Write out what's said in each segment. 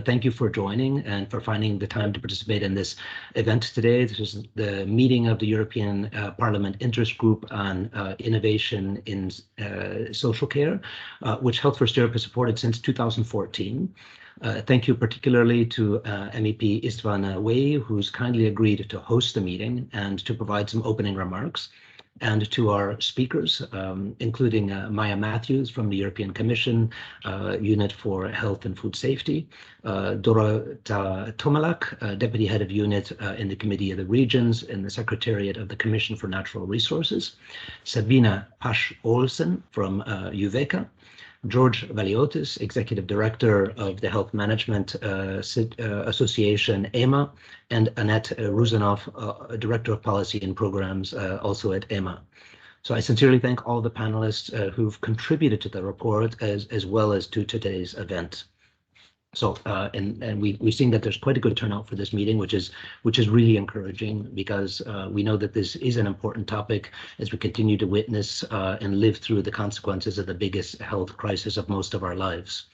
Thank you for joining and for finding the time to participate in this event today. This is the meeting of the European Parliament Interest Group on Innovation in Social Care, which Health First Europe has supported since 2014. Thank you particularly to MEP István Way, who's kindly agreed to host the meeting and to provide some opening remarks, and to our speakers, including Maya Matthews from the European Commission, Unit for Health and Food Safety, Dorota Tomalak, Deputy Head of Unit in the Committee of the Regions in the Secretariat of the Commission for Natural Resources, Sabina Pasch-Olsen from UVECA, George Valiotis, Executive Director of the Health Management Association, EMA, and Annette Ruzanov, Director of Policy and Programs, also at EMA. So I sincerely thank all the panelists who've contributed to the report as well as to today's event. So and we've seen that there's quite a good turnout for this meeting, which is really encouraging, because we know that this is an important topic as we continue to witness and live through the consequences of the biggest health crisis of most of our lives.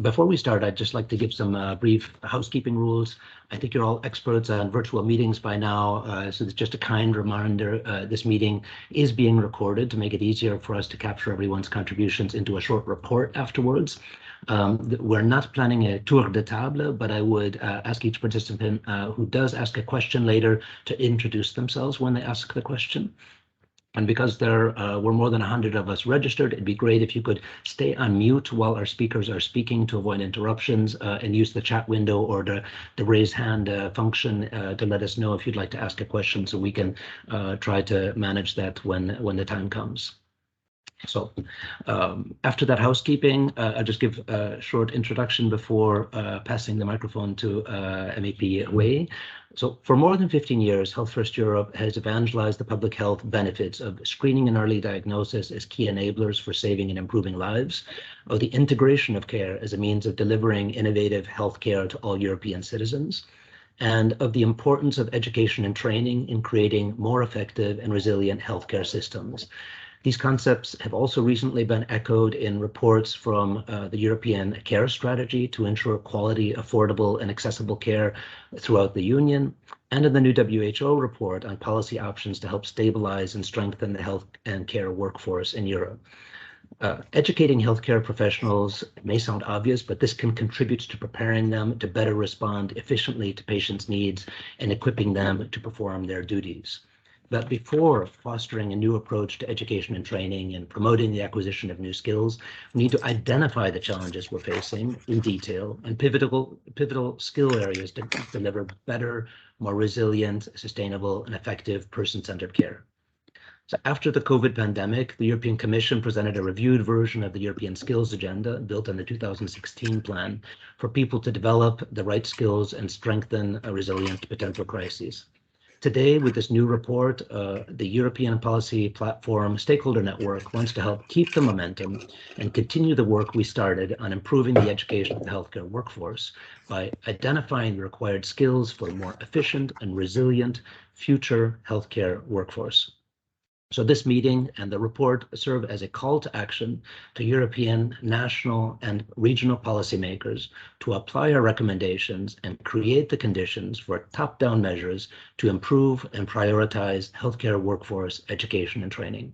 Before we start, I'd just like to give some brief housekeeping rules. I think you're all experts on virtual meetings by now, so it's just a kind reminder, this meeting is being recorded to make it easier for us to capture everyone's contributions into a short report afterwards. We're not planning a tour de table, but I would ask each participant who does ask a question later to introduce themselves when they ask the question. And because there were more than 100 of us registered, it'd be great if you could stay on mute while our speakers are speaking to avoid interruptions, and use the chat window or the raise hand function to let us know if you'd like to ask a question, so we can try to manage that when the time comes. So after that housekeeping, I'll just give a short introduction before passing the microphone to MEP Way. So for more than 15 years, Health First Europe has evangelized the public health benefits of screening and early diagnosis as key enablers for saving and improving lives, of the integration of care as a means of delivering innovative healthcare to all European citizens, and of the importance of education and training in creating more effective and resilient healthcare systems. These concepts have also recently been echoed in reports from the European Care Strategy to ensure quality, affordable, and accessible care throughout the Union, and in the new WHO report on policy options to help stabilize and strengthen the health and care workforce in Europe. Educating healthcare professionals may sound obvious, but this can contribute to preparing them to better respond efficiently to patients' needs and equipping them to perform their duties. But before fostering a new approach to education and training and promoting the acquisition of new skills, we need to identify the challenges we're facing in detail and pivotal skill areas to deliver better, more resilient, sustainable, and effective person-centered care. So after the COVID pandemic, the European Commission presented a reviewed version of the European Skills Agenda built on the 2016 plan for people to develop the right skills and strengthen a resilient to potential crises. Today, with this new report, the European Policy Platform Stakeholder Network wants to help keep the momentum and continue the work we started on improving the education of the healthcare workforce by identifying the required skills for a more efficient and resilient future healthcare workforce. So this meeting and the report serve as a call to action to European, national, and regional policymakers to apply our recommendations and create the conditions for top-down measures to improve and prioritize healthcare workforce education and training.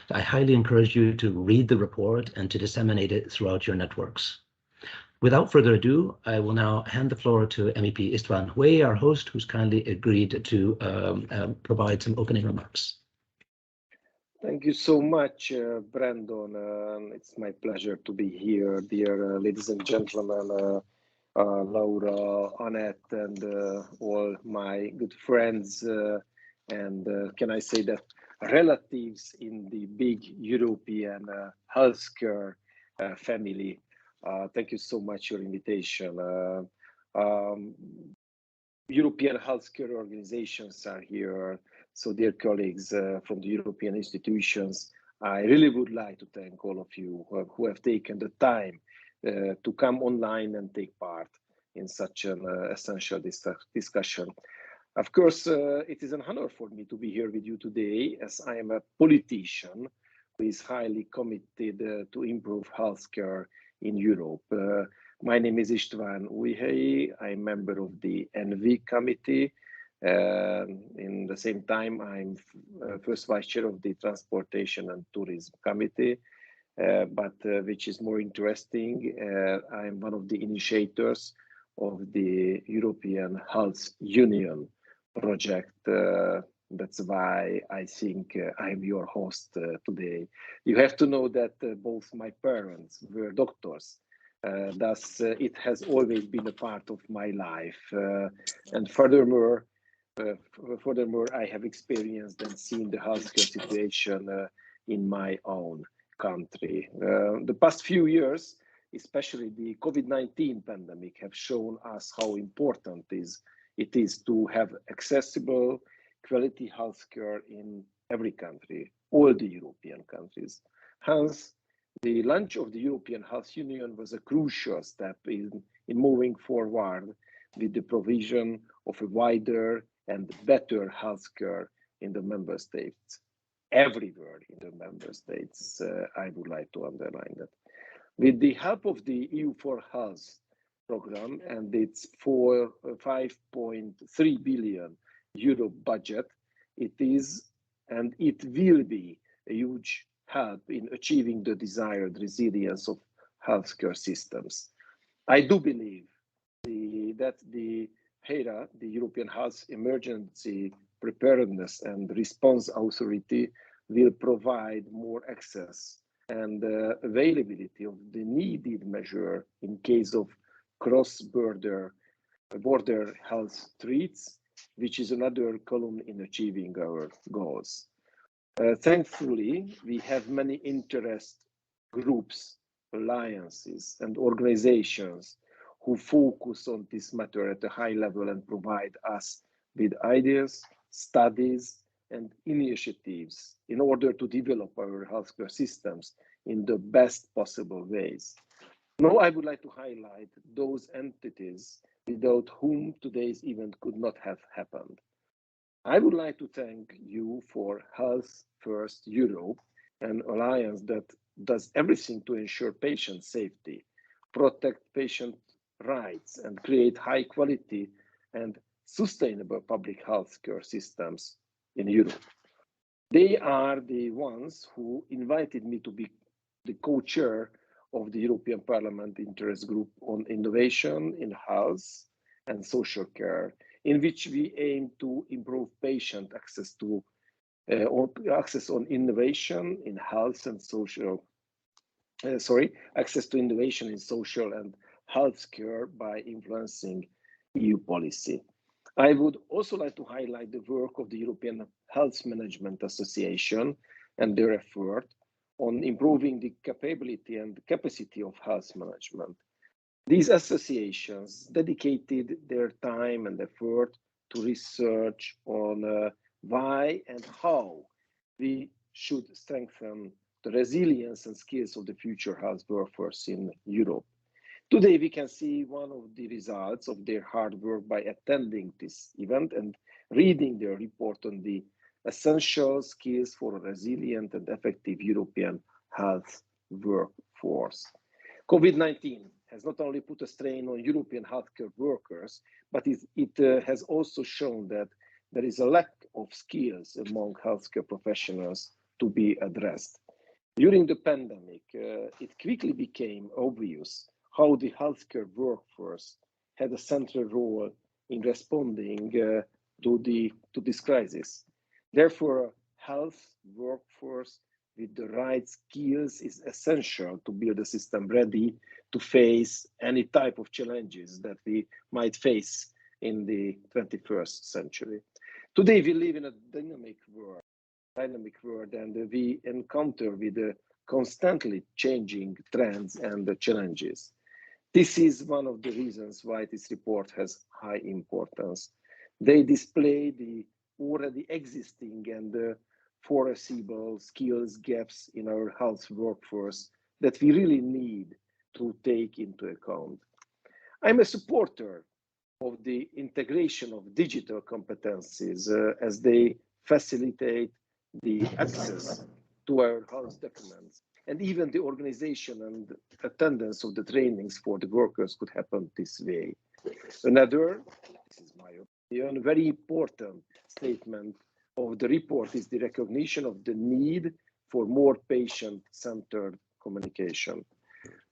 I highly encourage you to read the report and to disseminate it throughout your networks. Without further ado, I will now hand the floor to MEP István Way, our host, who's kindly agreed to provide some opening remarks. Thank you so much, Brandon. It's my pleasure to be here, dear ladies and gentlemen, Laura, Annette, and all my good friends, and can I say that relatives in the big European healthcare family. Thank you so much for your invitation. European healthcare organizations are here. So dear colleagues from the European institutions, I really would like to thank all of you who have taken the time to come online and take part in such an essential discussion. Of course, it is an honor for me to be here with you today, as I am a politician who is highly committed to improve healthcare in Europe. My name is István Újhelyi. I'm member of the NV committee. In the same time, I'm first vice chair of the Transportation and Tourism Committee. But which is more interesting, I'm one of the initiators of the European Health Union project. That's why I think I'm your host today. You have to know that both my parents were doctors. Thus, it has always been a part of my life. And furthermore, I have experienced and seen the healthcare situation in my own country. The past few years, especially the COVID-19 pandemic, have shown us how important it is to have accessible, quality healthcare in every country, all the European countries. Hence, the launch of the European Health Union was a crucial step in moving forward with the provision of a wider and better healthcare in the member states. Everywhere in the member states, I would like to underline that. With the help of the EU for Health program and its 5.3 billion euro budget, it is and it will be a huge help in achieving the desired resilience of healthcare systems. I do believe that the HERA, the European Health Emergency Preparedness and Response Authority, will provide more access and availability of the needed measure in case of cross-border health threats, which is another column in achieving our goals. Thankfully, we have many interest groups, alliances, and organizations who focus on this matter at a high level and provide us with ideas, studies, and initiatives in order to develop our healthcare systems in the best possible ways. Now, I would like to highlight those entities without whom today's event could not have happened. I would like to thank you for Health First Europe, an alliance that does everything to ensure patient safety, protect patient rights, and create high quality and sustainable public healthcare systems in Europe. They are the ones who invited me to be the co-chair of the European Parliament Interest Group on Innovation in Health and Social Care, in which we aim to improve patient access on innovation in health and social. Access to innovation in social and healthcare by influencing EU policy. I would also like to highlight the work of the European Health Management Association and their effort on improving the capability and capacity of health management. These associations dedicated their time and effort to research on why and how we should strengthen the resilience and skills of the future health workforce in Europe. Today, we can see one of the results of their hard work by attending this event and reading their report on the essential skills for a resilient and effective European health workforce. COVID-19 has not only put a strain on European healthcare workers, but it has also shown that there is a lack of skills among healthcare professionals to be addressed. During the pandemic, it quickly became obvious how the healthcare workforce had a central role in responding to this crisis. Therefore, a health workforce with the right skills is essential to build a system ready to face any type of challenges that we might face in the 21st century. Today, we live in a dynamic world, and we encounter with the constantly changing trends and the challenges. This is one of the reasons why this report has high importance. They display the already existing and foreseeable skills gaps in our health workforce that we really need to take into account. I'm a supporter of the integration of digital competencies as they facilitate the access to our health documents. and even the organization and attendance of the trainings for the workers could happen this way. Another, this is my opinion, very important statement of the report is the recognition of the need for more patient-centered communication.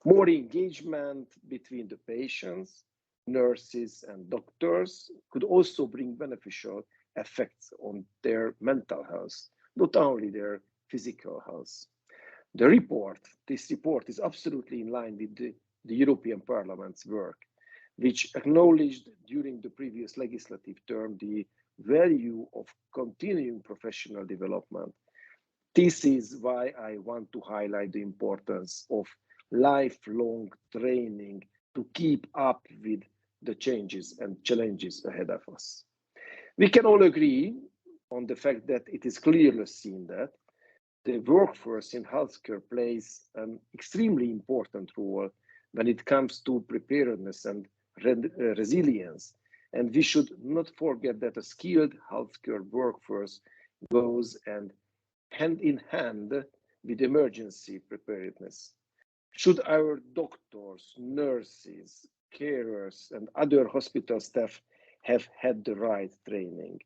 More engagement between the patients, nurses, and doctors could also bring beneficial effects on their mental health, not only their physical health. This report is absolutely in line with the European Parliament's work, which acknowledged during the previous legislative term the value of continuing professional development. This is why I want to highlight the importance of lifelong training to keep up with the changes and challenges ahead of us. We can all agree on the fact that it is clearly seen that the workforce in healthcare plays an extremely important role when it comes to preparedness and resilience. And we should not forget that a skilled healthcare workforce goes hand in hand with emergency preparedness. Should our doctors, nurses, carers, and other hospital staff have had the right training?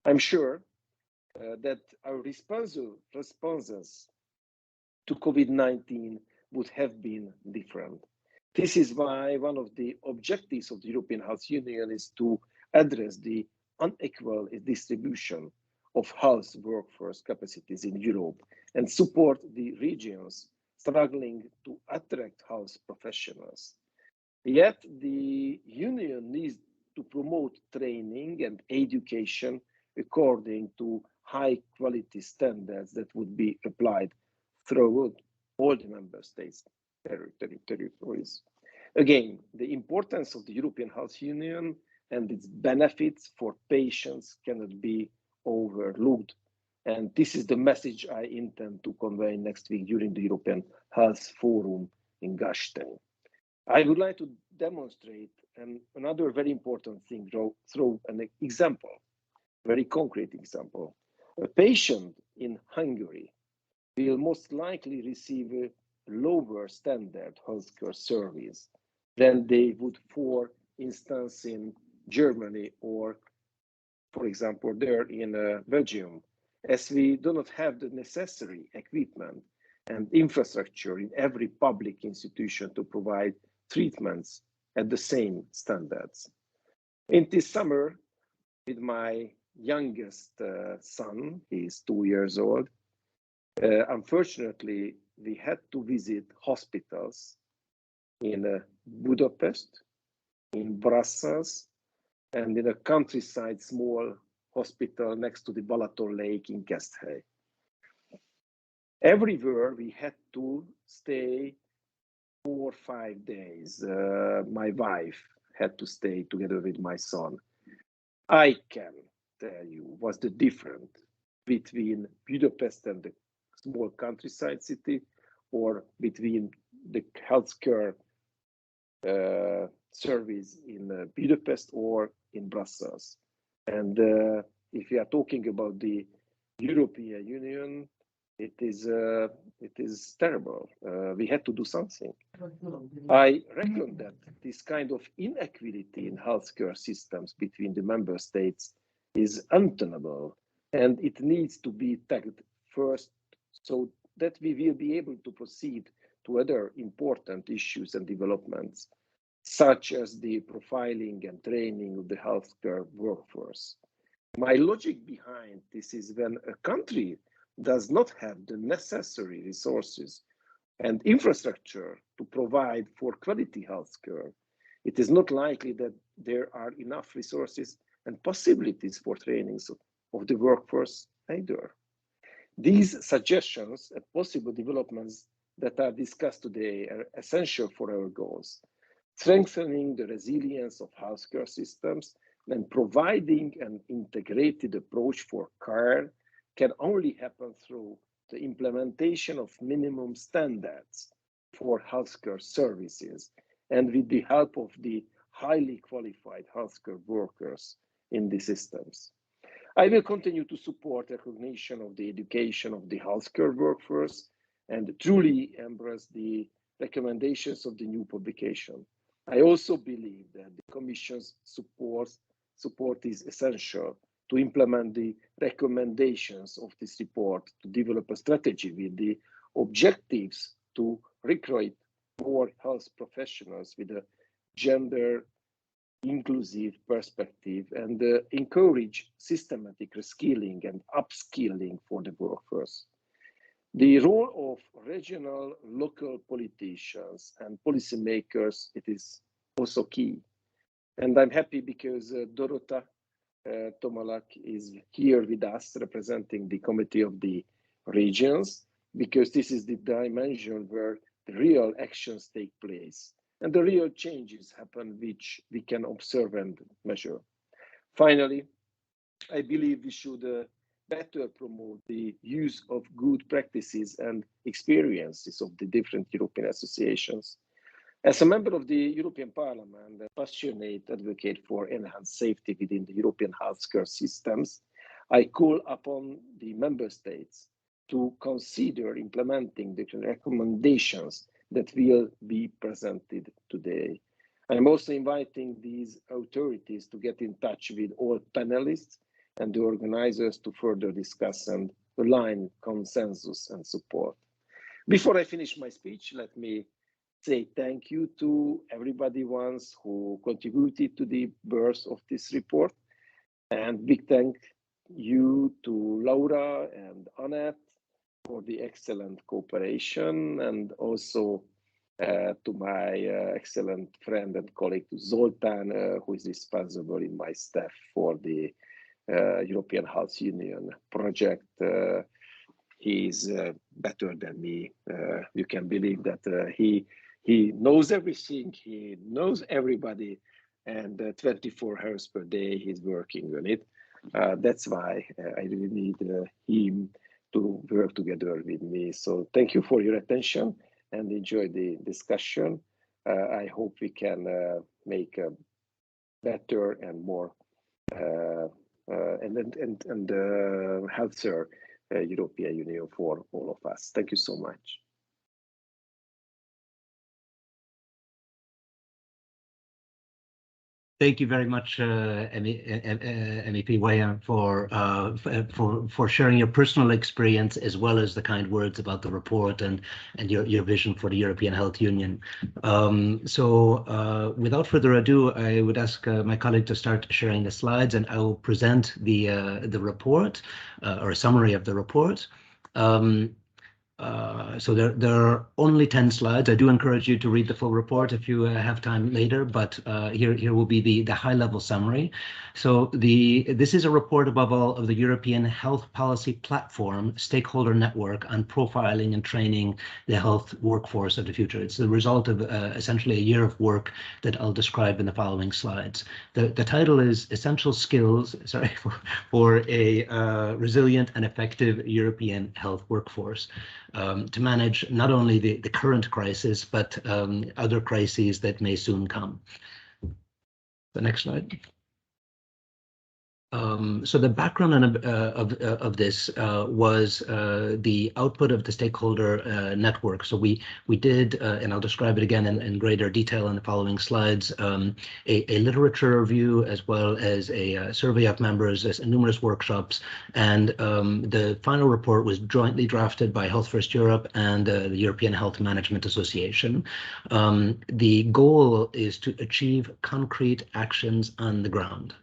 I'm sure that our responses to COVID-19 would have been different. This is why one of the objectives of the European Health Union is to address the unequal distribution of health workforce capacities in Europe and support the regions struggling to attract health professionals. Yet the Union needs to promote training and education according to high quality standards that would be applied throughout all the member states' territories. Again, the importance of the European Health Union and its benefits for patients cannot be overlooked. And this is the message I intend to convey next week during the European Health Forum in Gastein. I would like to demonstrate another very important thing through an example, very concrete example. A patient in Hungary will most likely receive a lower standard healthcare service than they would, for instance, in Germany or, for example, there in Belgium, as we do not have the necessary equipment and infrastructure in every public institution to provide treatments at the same standards. In this summer, with my youngest son, he's 2 years old, unfortunately, we had to visit hospitals in Budapest, in Brussels, and in a countryside small hospital next to the Balaton Lake in Keszthely. Everywhere we had to stay 4 or 5 days. My wife had to stay together with my son. I can tell you what's the difference between Budapest and the small countryside city, or between the healthcare service in Budapest or in Brussels. And if we are talking about the European Union, it is terrible. We had to do something. I reckon that this kind of inequality in healthcare systems between the member states is untenable, and it needs to be tackled first so that we will be able to proceed to other important issues and developments, such as the profiling and training of the healthcare workforce. My logic behind this is when a country does not have the necessary resources and infrastructure to provide for quality healthcare, it is not likely that there are enough resources and possibilities for trainings of the workforce either. These suggestions and possible developments that are discussed today are essential for our goals. Strengthening the resilience of healthcare systems and providing an integrated approach for care can only happen through the implementation of minimum standards for healthcare services and with the help of the highly qualified healthcare workers in the systems. I will continue to support recognition of the education of the healthcare workforce and truly embrace the recommendations of the new publication. I also believe that the Commission's support is essential to implement the recommendations of this report, to develop a strategy with the objectives to recruit more health professionals with a gender inclusive perspective and encourage systematic reskilling and upskilling for the workforce. The role of regional, local politicians and policymakers, it is also key. And I'm happy because Dorota Tomalak is here with us representing the Committee of the Regions, because this is the dimension where the real actions take place and the real changes happen, which we can observe and measure. Finally, I believe we should better promote the use of good practices and experiences of the different European associations. As a member of the European Parliament, a passionate advocate for enhanced safety within the European healthcare systems, I call upon the member states to consider implementing the recommendations that will be presented today. I'm also inviting these authorities to get in touch with all panelists and the organizers to further discuss and align consensus and support. Before I finish my speech, let me say thank you to everybody once who contributed to the birth of this report, and big thank you to Laura and Annette for the excellent cooperation, and also to my excellent friend and colleague Zoltán, who is responsible in my staff for the European Health Union project. He is better than me. You can believe that he knows everything, he knows everybody, and 24 hours per day he's working on it. That's why I really need him to work together with me. So thank you for your attention and enjoy the discussion. I hope we can make a better and more healthier European Union for all of us. Thank you so much. Thank you very much, MEP Weyer, for sharing your personal experience as well as the kind words about the report and your vision for the European Health Union. Without further ado, I would ask my colleague to start sharing the slides, and I will present the report or a summary of the report. So there are only 10 slides. I do encourage you to read the full report if you have time later, but here will be the high-level summary. So this is a report above all of the European Health Policy Platform Stakeholder Network on profiling and training the health workforce of the future. It's the result of essentially a year of work that I'll describe in the following slides. The title is Essential Skills, for a Resilient and Effective European Health Workforce. To manage not only the current crisis, but other crises that may soon come. The next slide. So the background of this was the output of the stakeholder network. So we did, and I'll describe it again in greater detail in the following slides, a literature review as well as a survey of members, numerous workshops, and the final report was jointly drafted by Health First Europe and the European Health Management Association. The goal is to achieve concrete actions on the ground.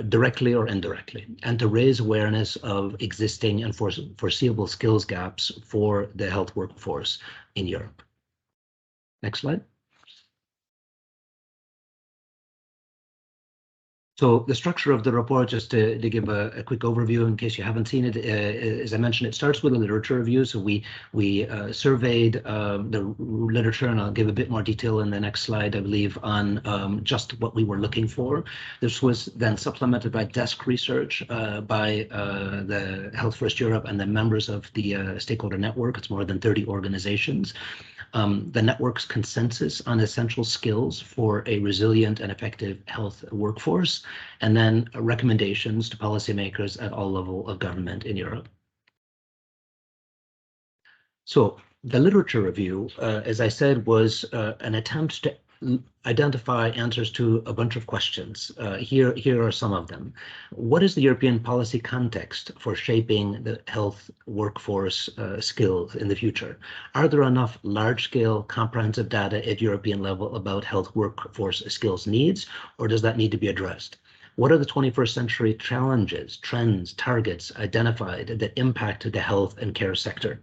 Directly or indirectly, and to raise awareness of existing and foreseeable skills gaps for the health workforce in Europe. Next slide. So the structure of the report, just to give a quick overview in case you haven't seen it, as I mentioned, it starts with a literature review. So we surveyed the literature, and I'll give a bit more detail in the next slide, I believe, on just what we were looking for. This was then supplemented by desk research by the Health First Europe and the members of the stakeholder network. It's more than 30 organizations. The network's consensus on essential skills for a resilient and effective health workforce, and then recommendations to policymakers at all levels of government in Europe. So the literature review, as I said, was an attempt to identify answers to a bunch of questions. Here are some of them. What is the European policy context for shaping the health workforce skills in the future? Are there enough large-scale comprehensive data at European level about health workforce skills needs, or does that need to be addressed? What are the 21st century challenges, trends, targets identified that impact the health and care sector?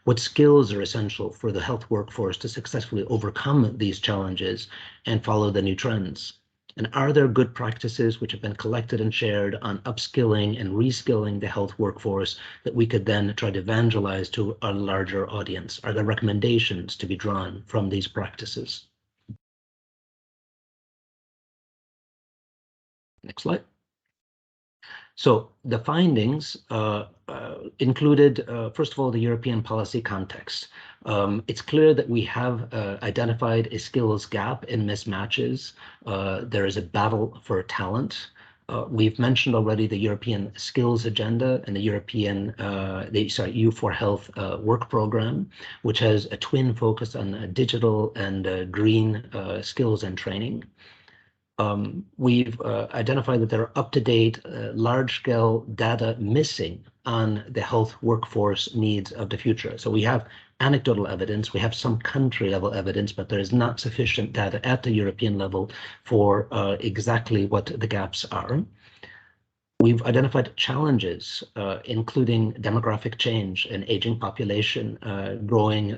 What skills are essential for the health workforce to successfully overcome these challenges and follow the new trends? And are there good practices which have been collected and shared on upskilling and reskilling the health workforce that we could then try to evangelize to a larger audience? Are there recommendations to be drawn from these practices? Next slide. So the findings included, first of all, the European policy context. It's clear that we have identified a skills gap in mismatches. There is a battle for talent. We've mentioned already the European skills agenda and the European, EU4Health work program, which has a twin focus on digital and green skills and training. We've identified that there are up-to-date, large-scale data missing on the health workforce needs of the future. So we have anecdotal evidence, we have some country-level evidence, but there is not sufficient data at the European level for exactly what the gaps are. We've identified challenges, including demographic change, an aging population, growing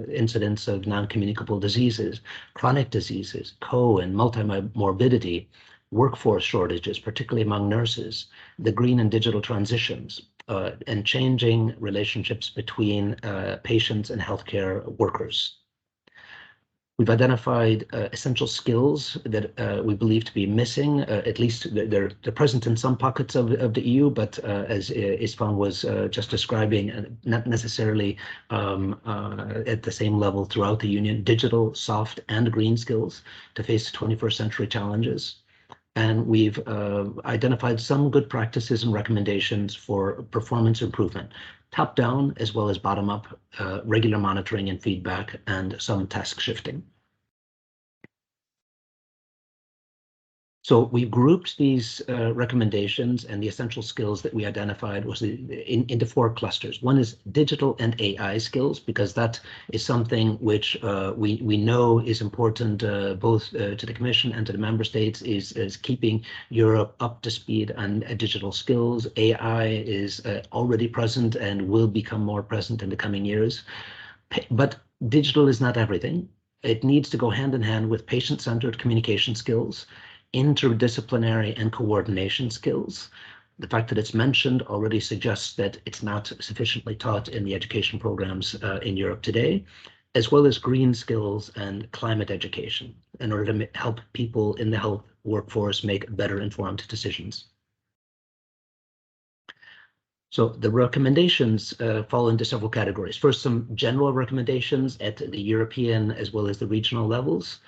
incidence of non-communicable diseases, chronic diseases, and multimorbidity, workforce shortages, particularly among nurses, the green and digital transitions, and changing relationships between patients and healthcare workers. We've identified essential skills that we believe to be missing. At least they're present in some pockets of the EU, but as Isfan was just describing, not necessarily at the same level throughout the Union. Digital, soft, and green skills to face 21st century challenges. And we've identified some good practices and recommendations for performance improvement, top-down as well as bottom-up, regular monitoring and feedback, and some task shifting. So we grouped these recommendations and the essential skills that we identified into 4 clusters. One is digital and AI skills, because that is something which we know is important both to the Commission and to the member states, is keeping Europe up to speed on digital skills. AI is already present and will become more present in the coming years. But digital is not everything. It needs to go hand in hand with patient-centered communication skills, interdisciplinary and coordination skills. The fact that it's mentioned already suggests that it's not sufficiently taught in the education programs in Europe today, as well as green skills and climate education in order to help people in the health workforce make better informed decisions. So the recommendations fall into several categories. First, some general recommendations at the European as well as the regional levels.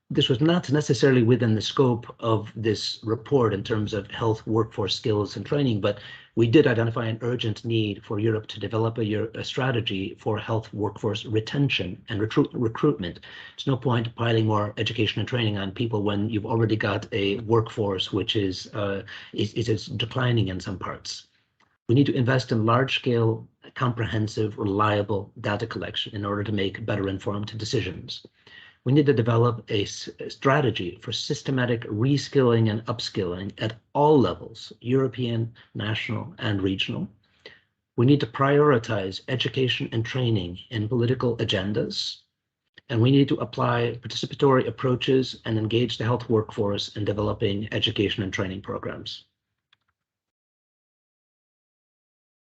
This was not necessarily within the scope of this report in terms of health workforce skills and training, but we did identify an urgent need for Europe to develop a strategy for health workforce retention and recruitment. There's no point piling more education and training on people when you've already got a workforce which is declining in some parts. We need to invest in large-scale, comprehensive, reliable data collection in order to make better informed decisions. We need to develop a strategy for systematic reskilling and upskilling at all levels, European, national, and regional. We need to prioritize education and training in political agendas. And we need to apply participatory approaches and engage the health workforce in developing education and training programs.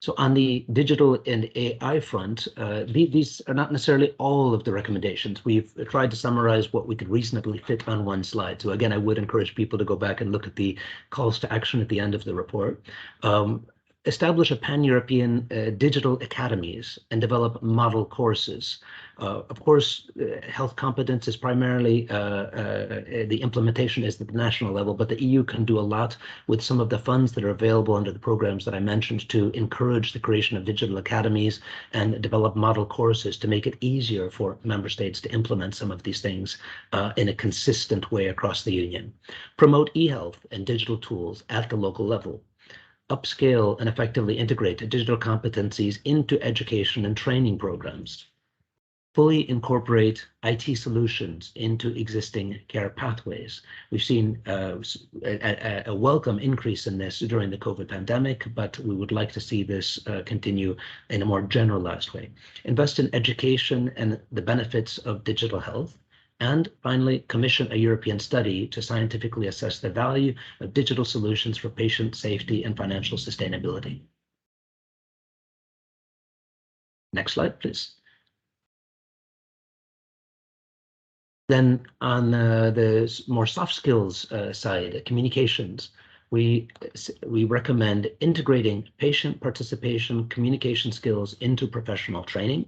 So on the digital and AI front, these are not necessarily all of the recommendations. We've tried to summarize what we could reasonably fit on one slide. So again, I would encourage people to go back and look at the calls to action at the end of the report. establish a pan-European digital academies and develop model courses. Of course, health competence is primarily, the implementation is at the national level, but the EU can do a lot with some of the funds that are available under the programs that I mentioned to encourage the creation of digital academies and develop model courses to make it easier for member states to implement some of these things in a consistent way across the Union. Promote e-health and digital tools at the local level. Upscale and effectively integrate digital competencies into education and training programs. Fully incorporate IT solutions into existing care pathways. We've seen a welcome increase in this during the COVID pandemic, but we would like to see this continue in a more generalized way. Invest in education and the benefits of digital health. And finally, commission a European study to scientifically assess the value of digital solutions for patient safety and financial sustainability. Next slide, please. Then on the more soft skills side, communications, we recommend integrating patient participation communication skills into professional training,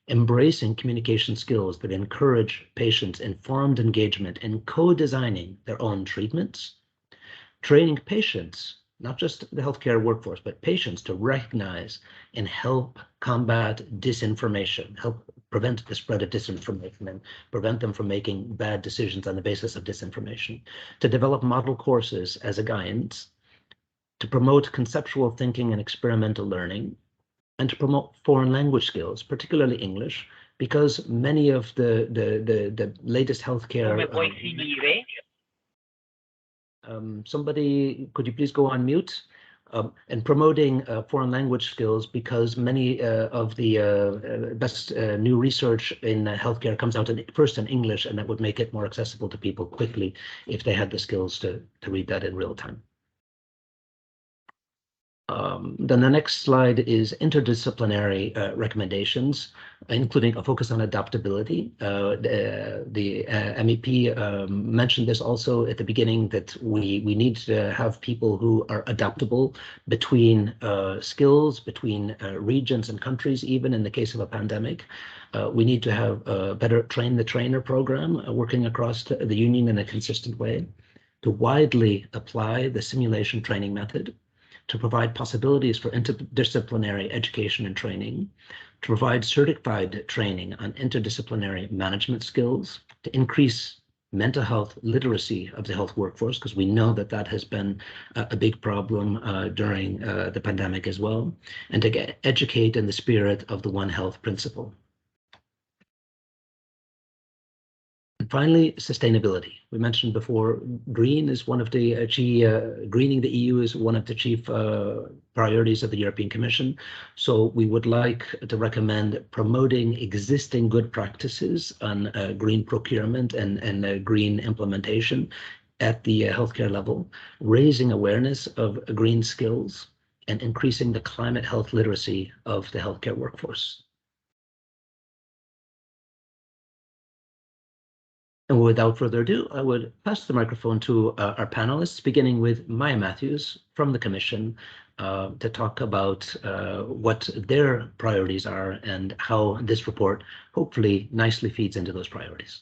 embracing communication skills that encourage patients' informed engagement in co-designing their own treatments, training patients, not just the healthcare workforce, but patients to recognize and help combat disinformation, help prevent the spread of disinformation and prevent them from making bad decisions on the basis of disinformation, to develop model courses as a guidance, to promote conceptual thinking and experimental learning, and to promote foreign language skills, particularly English, because many of the latest healthcare. Somebody, could you please go on mute? And promoting foreign language skills, because many of the best new research in healthcare comes out first in English, and that would make it more accessible to people quickly if they had the skills to read that in real time. Then the next slide is interdisciplinary recommendations, including a focus on adaptability. The MEP mentioned this also at the beginning, that we need to have people who are adaptable between skills, between regions and countries, even in the case of a pandemic. We need to have a better train the trainer program working across the Union in a consistent way, to widely apply the simulation training method, to provide possibilities for interdisciplinary education and training, to provide certified training on interdisciplinary management skills, to increase mental health literacy of the health workforce, because we know that that has been a big problem during the pandemic as well, and to educate in the spirit of the One Health principle. And finally, sustainability. We mentioned before, green is one of the greening the EU is one of the chief priorities of the European Commission. So we would like to recommend promoting existing good practices on green procurement and green implementation at the healthcare level, raising awareness of green skills, and increasing the climate health literacy of the healthcare workforce. And without further ado, I would pass the microphone to our panelists, beginning with Maya Matthews from the Commission, to talk about what their priorities are and how this report hopefully nicely feeds into those priorities.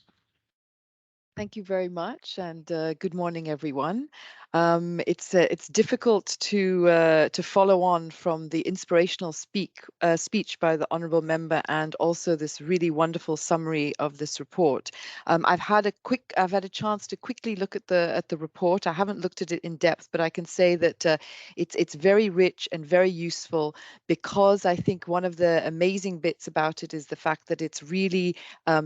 Thank you very much, and good morning, everyone. It's difficult to follow on from the inspirational speech by the honourable member, and also this really wonderful summary of this report. I've had a chance to quickly look at the report. I haven't looked at it in depth, but I can say that it's very rich and very useful, because I think one of the amazing bits about it is the fact that it's really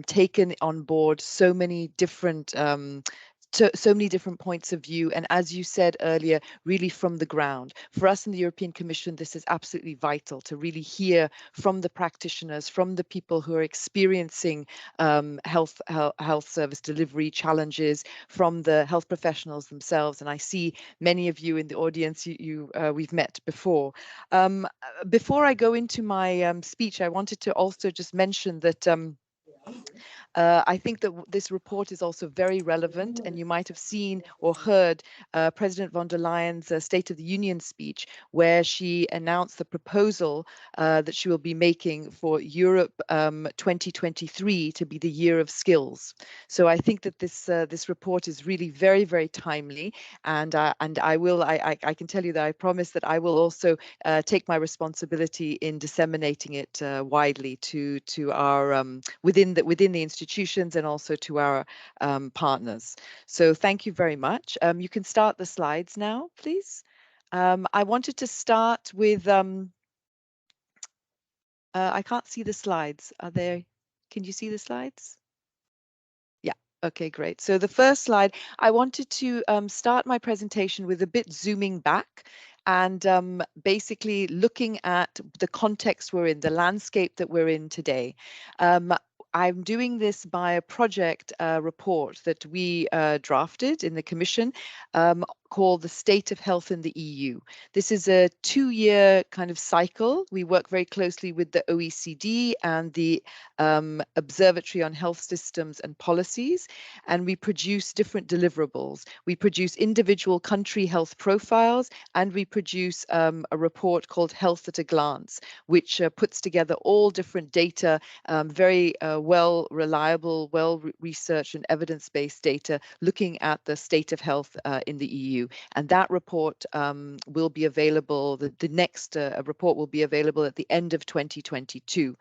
taken on board so many different so many different points of view, and as you said earlier, really from the ground. For us in the European Commission, this is absolutely vital to really hear from the practitioners, from the people who are experiencing health service delivery challenges, from the health professionals themselves. And I see many of you in the audience we've met before. Before I go into my speech, I wanted to also just mention that I think that this report is also very relevant, and you might have seen or heard President von der Leyen's State of the Union speech, where she announced the proposal that she will be making for Europe 2023 to be the year of skills. So I think that this report is really very, very timely, and I can tell you that I promise that I will also take my responsibility in disseminating it widely to our within the institutions and also to our partners. So thank you very much. You can start the slides now, please. I wanted to start with I can't see the slides. Are there? Can you see the slides? Yeah. Okay, great. So the first slide, I wanted to start my presentation with a bit zooming back and basically looking at the context we're in, the landscape that we're in today. I'm doing this by a project report that we drafted in the Commission called The State of Health in the EU. This is a 2-year kind of cycle. We work very closely with the OECD and the Observatory on Health Systems and Policies, and we produce different deliverables. We produce individual country health profiles, and we produce a report called Health at a Glance, which puts together all different data, very well reliable, well-researched and evidence-based data looking at the state of health in the EU. And that report will be available, the next report will be available at the end of 2022.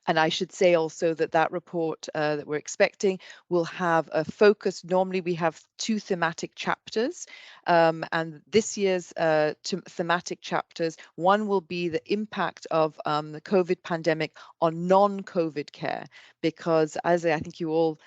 And I should say also that that report that we're expecting will have a focus. Normally we have 2 thematic chapters, and this year's thematic chapters, one will be the impact of the COVID pandemic on non-COVID care, because as I think you all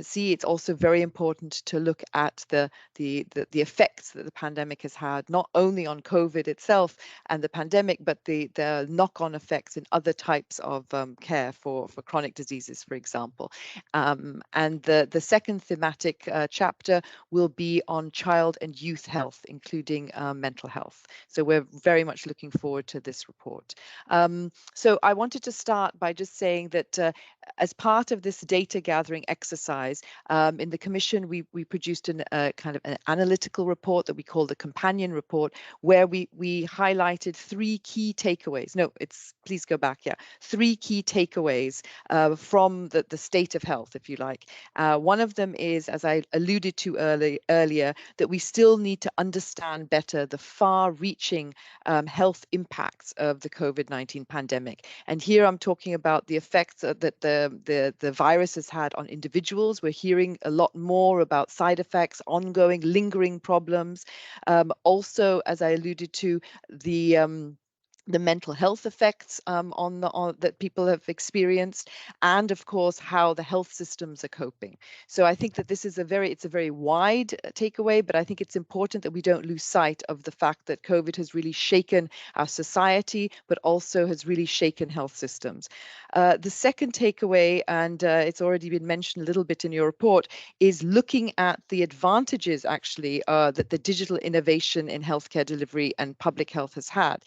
see, it's also very important to look at the effects that the pandemic has had, not only on COVID itself and the pandemic, but the knock-on effects in other types of care for chronic diseases, for example. And the second thematic chapter will be on child and youth health, including mental health. So we're very much looking forward to this report. So I wanted to start by just saying that as part of this data gathering exercise, in the Commission, we produced kind of an analytical report that we call the companion report, where we highlighted 3 key takeaways. No, please go back. Yeah, 3 key takeaways from the state of health, if you like. One of them is, as I alluded to earlier, that we still need to understand better the far-reaching health impacts of the COVID-19 pandemic. And here I'm talking about the effects that the virus has had on individuals. We're hearing a lot more about side effects, ongoing, lingering problems. Also, as I alluded to, the mental health effects that people have experienced, and of course how the health systems are coping. So I think that this is it's a very wide takeaway, but I think it's important that we don't lose sight of the fact that COVID has really shaken our society, but also has really shaken health systems. The second takeaway, and it's already been mentioned a little bit in your report, is looking at the advantages actually that the digital innovation in healthcare delivery and public health has had.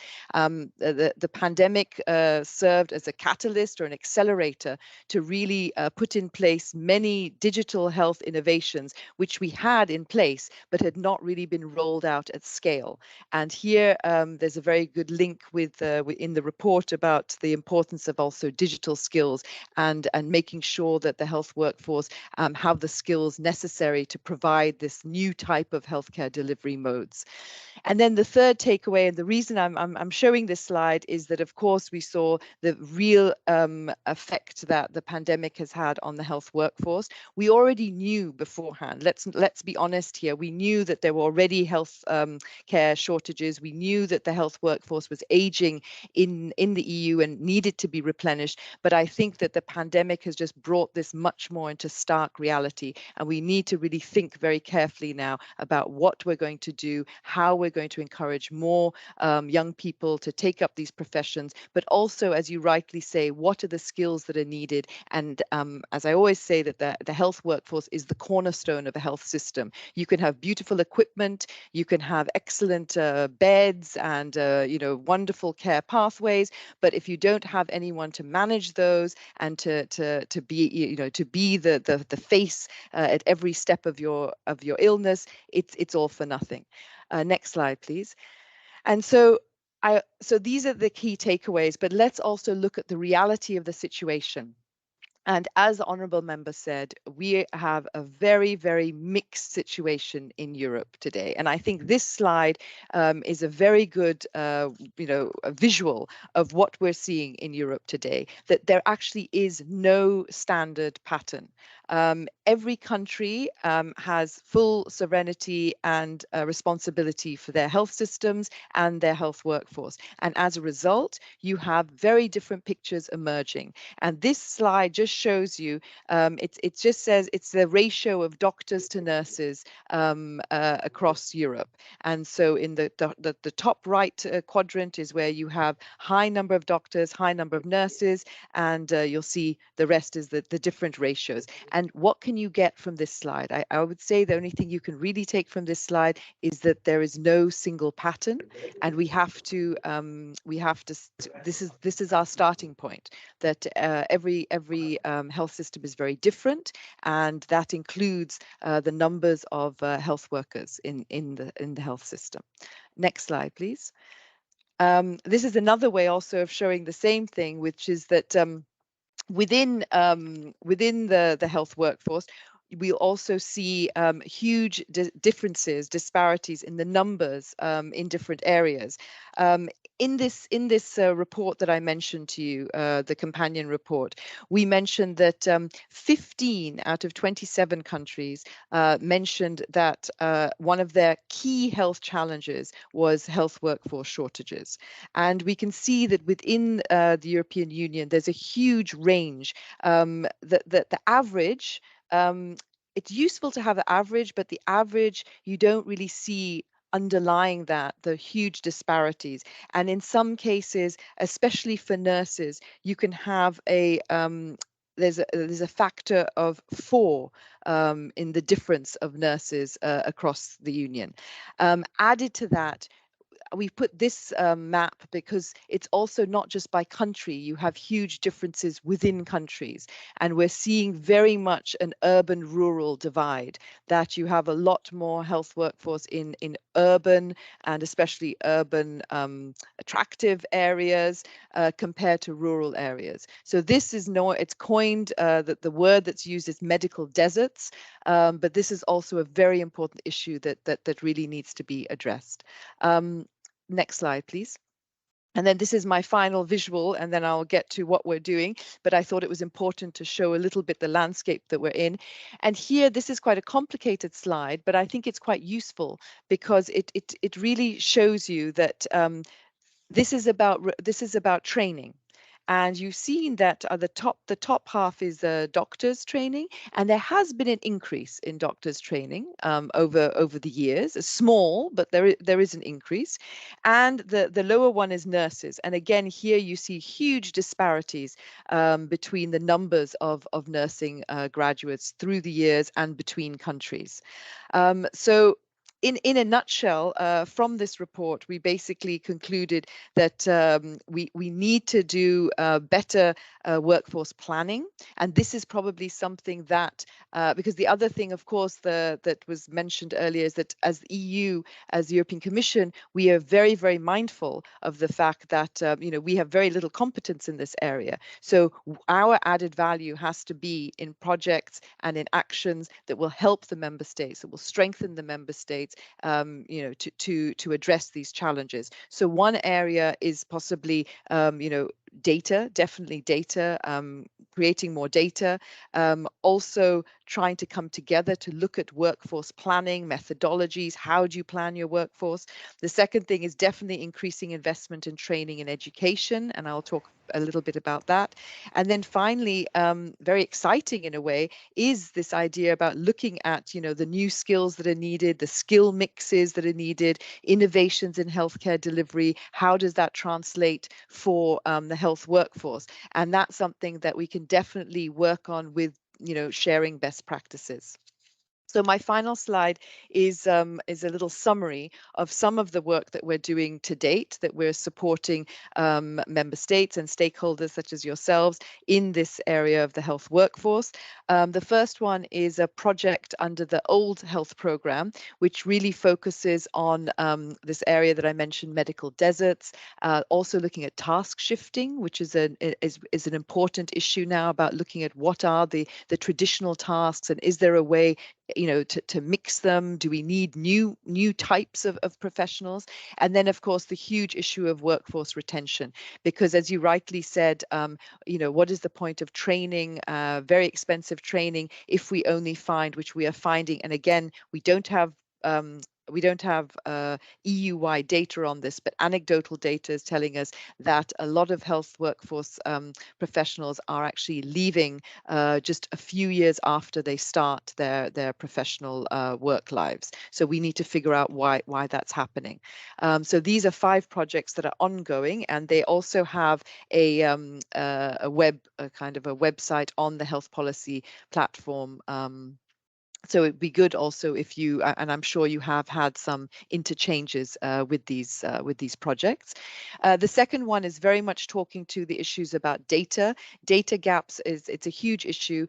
The pandemic served as a catalyst or an accelerator to really put in place many digital health innovations, which we had in place, but had not really been rolled out at scale. And here there's a very good link in the report about the importance of also digital skills and making sure that the health workforce have the skills necessary to provide this new type of healthcare delivery modes. And then the third takeaway, and the reason I'm showing this slide, is that of course we saw the real effect that the pandemic has had on the health workforce. We already knew beforehand. Let's be honest here. We knew that there were already health care shortages. We knew that the health workforce was aging in the EU and needed to be replenished. But I think that the pandemic has just brought this much more into stark reality, and we need to really think very carefully now about what we're going to do, how we're going to encourage more young people to take take up these professions, but also, as you rightly say, what are the skills that are needed? And as I always say, that the health workforce is the cornerstone of a health system. You can have beautiful equipment, you can have excellent beds and wonderful care pathways, but if you don't have anyone to manage those and to be the face at every step of your illness, it's all for nothing. Next slide, please. And so these are the key takeaways, but let's also look at the reality of the situation. And as the honourable member said, we have a very, very mixed situation in Europe today. And I think this slide is a very good, a visual of what we're seeing in Europe today, that there actually is no standard pattern. Every country has full sovereignty and responsibility for their health systems and their health workforce. And as a result, you have very different pictures emerging. And this slide just shows you, it just says it's the ratio of doctors to nurses across Europe. And so in the top right quadrant is where you have high number of doctors, high number of nurses, and you'll see the rest is the different ratios. And what can you get from this slide? I would say the only thing you can really take from this slide is that there is no single pattern, and we have to this is our starting point, that every health system is very different, and that includes the numbers of health workers in the health system. Next slide, please. This is another way also of showing the same thing, which is that within the health workforce, we'll also see huge differences, disparities in the numbers in different areas. In this report that I mentioned to you, the companion report, we mentioned that 15 out of 27 countries mentioned that one of their key health challenges was health workforce shortages. And we can see that within the European Union, there's a huge range. The average, it's useful to have the average, but the average, you don't really see underlying that the huge disparities. And in some cases, especially for nurses, you can have a there's a factor of 4 in the difference of nurses across the union. Added to that, we've put this map because it's also not just by country. You have huge differences within countries, and we're seeing very much an urban-rural divide, that you have a lot more health workforce in urban and especially urban attractive areas compared to rural areas. So this is it's coined that the word that's used is medical deserts, but this is also a very important issue that really needs to be addressed. Next slide, please. And then this is my final visual, and then I'll get to what we're doing. But I thought it was important to show a little bit the landscape that we're in. And here, this is quite a complicated slide, but I think it's quite useful because it really shows you that this is about training. And you've seen that the top half is doctors training, and there has been an increase in doctors training over the years. It's small, but there is an increase. And the lower one is nurses. And again, here you see huge disparities between the numbers of nursing graduates through the years and between countries. So in a nutshell, from this report, we basically concluded that we need to do better workforce planning. And this is probably something that, because the other thing, of course, that was mentioned earlier is that as the EU, as the European Commission, we are very, very mindful of the fact that, we have very little competence in this area. So our added value has to be in projects and in actions that will help the member states, that will strengthen the member states, to address these challenges. So one area is possibly, data, definitely data, creating more data, also trying to come together to look at workforce planning, methodologies, how do you plan your workforce? The second thing is definitely increasing investment in training and education, and I'll talk a little bit about that. And then finally, very exciting in a way, is this idea about looking at, you know, the new skills that are needed, the skill mixes that are needed, innovations in healthcare delivery. How does that translate for the health workforce? And that's something that we can definitely work on with, you know, sharing best practices. So my final slide is a little summary of some of the work that we're doing to date, that we're supporting member states and stakeholders such as yourselves in this area of the health workforce. The first one is a project under the old health program, which really focuses on this area that I mentioned, medical deserts, also looking at task shifting, which is an important issue now, about looking at what are the traditional tasks, and is there a way, you know, to mix them? Do we need new types of professionals? And then, of course, the huge issue of workforce retention, because as you rightly said, you know, what is the point of training, very expensive training, if we only find, which we are finding, and again, we don't have EU-wide data on this, but anecdotal data is telling us that a lot of health workforce professionals are actually leaving just a few years after they start their professional work lives. So we need to figure out why that's happening. So these are 5 projects that are ongoing, and they also have a kind of a website on the health policy platform. So it'd be good also if you, and I'm sure you have had some interchanges with these projects. The second one is very much talking to the issues about data. Data gaps it's a huge issue.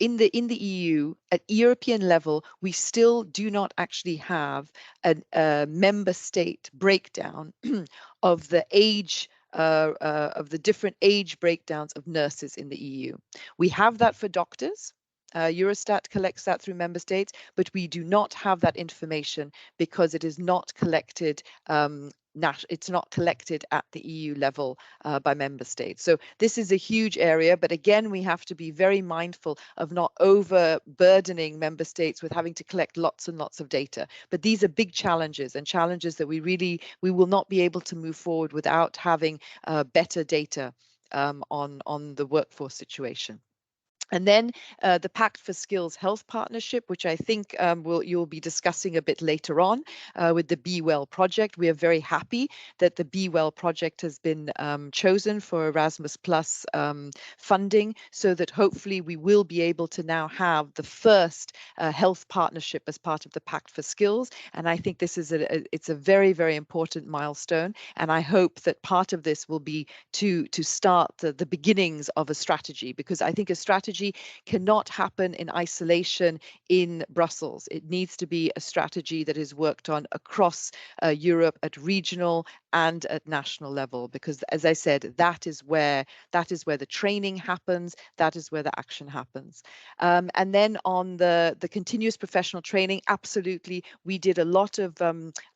In the EU, at European level, we still do not actually have a member state breakdown of the age of the different age breakdowns of nurses in the EU. We have that for doctors. Eurostat collects that through member states, but we do not have that information because it is not collected. It's not collected at the EU level by member states. So this is a huge area, but again, we have to be very mindful of not overburdening member states with having to collect lots and lots of data. But these are big challenges, and challenges that we will not be able to move forward without having better data on the workforce situation. And then the Pact for Skills Health Partnership, which I think you'll be discussing a bit later on with the Be Well project. We are very happy that the Be Well project has been chosen for Erasmus Plus funding, so that hopefully we will be able to now have the first health partnership as part of the Pact for Skills. And I think this is it's a very, very important milestone. And I hope that part of this will be to start the beginnings of a strategy, because I think a strategy cannot happen in isolation in Brussels. It needs to be a strategy that is worked on across Europe at regional and at national level, because, as I said, that is where the training happens, that is where the action happens. And then on the continuous professional training, absolutely, we did a lot of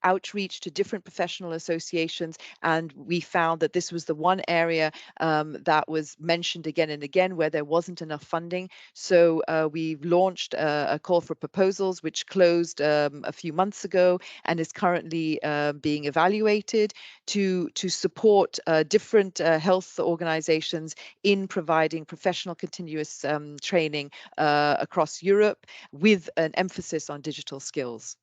outreach to different professional associations, and we found that this was the one area that was mentioned again and again where there wasn't enough funding. So we've launched a call for proposals, which closed a few months ago and is currently being evaluated to support different health organizations in providing professional continuous training across Europe, with an emphasis on digital skills.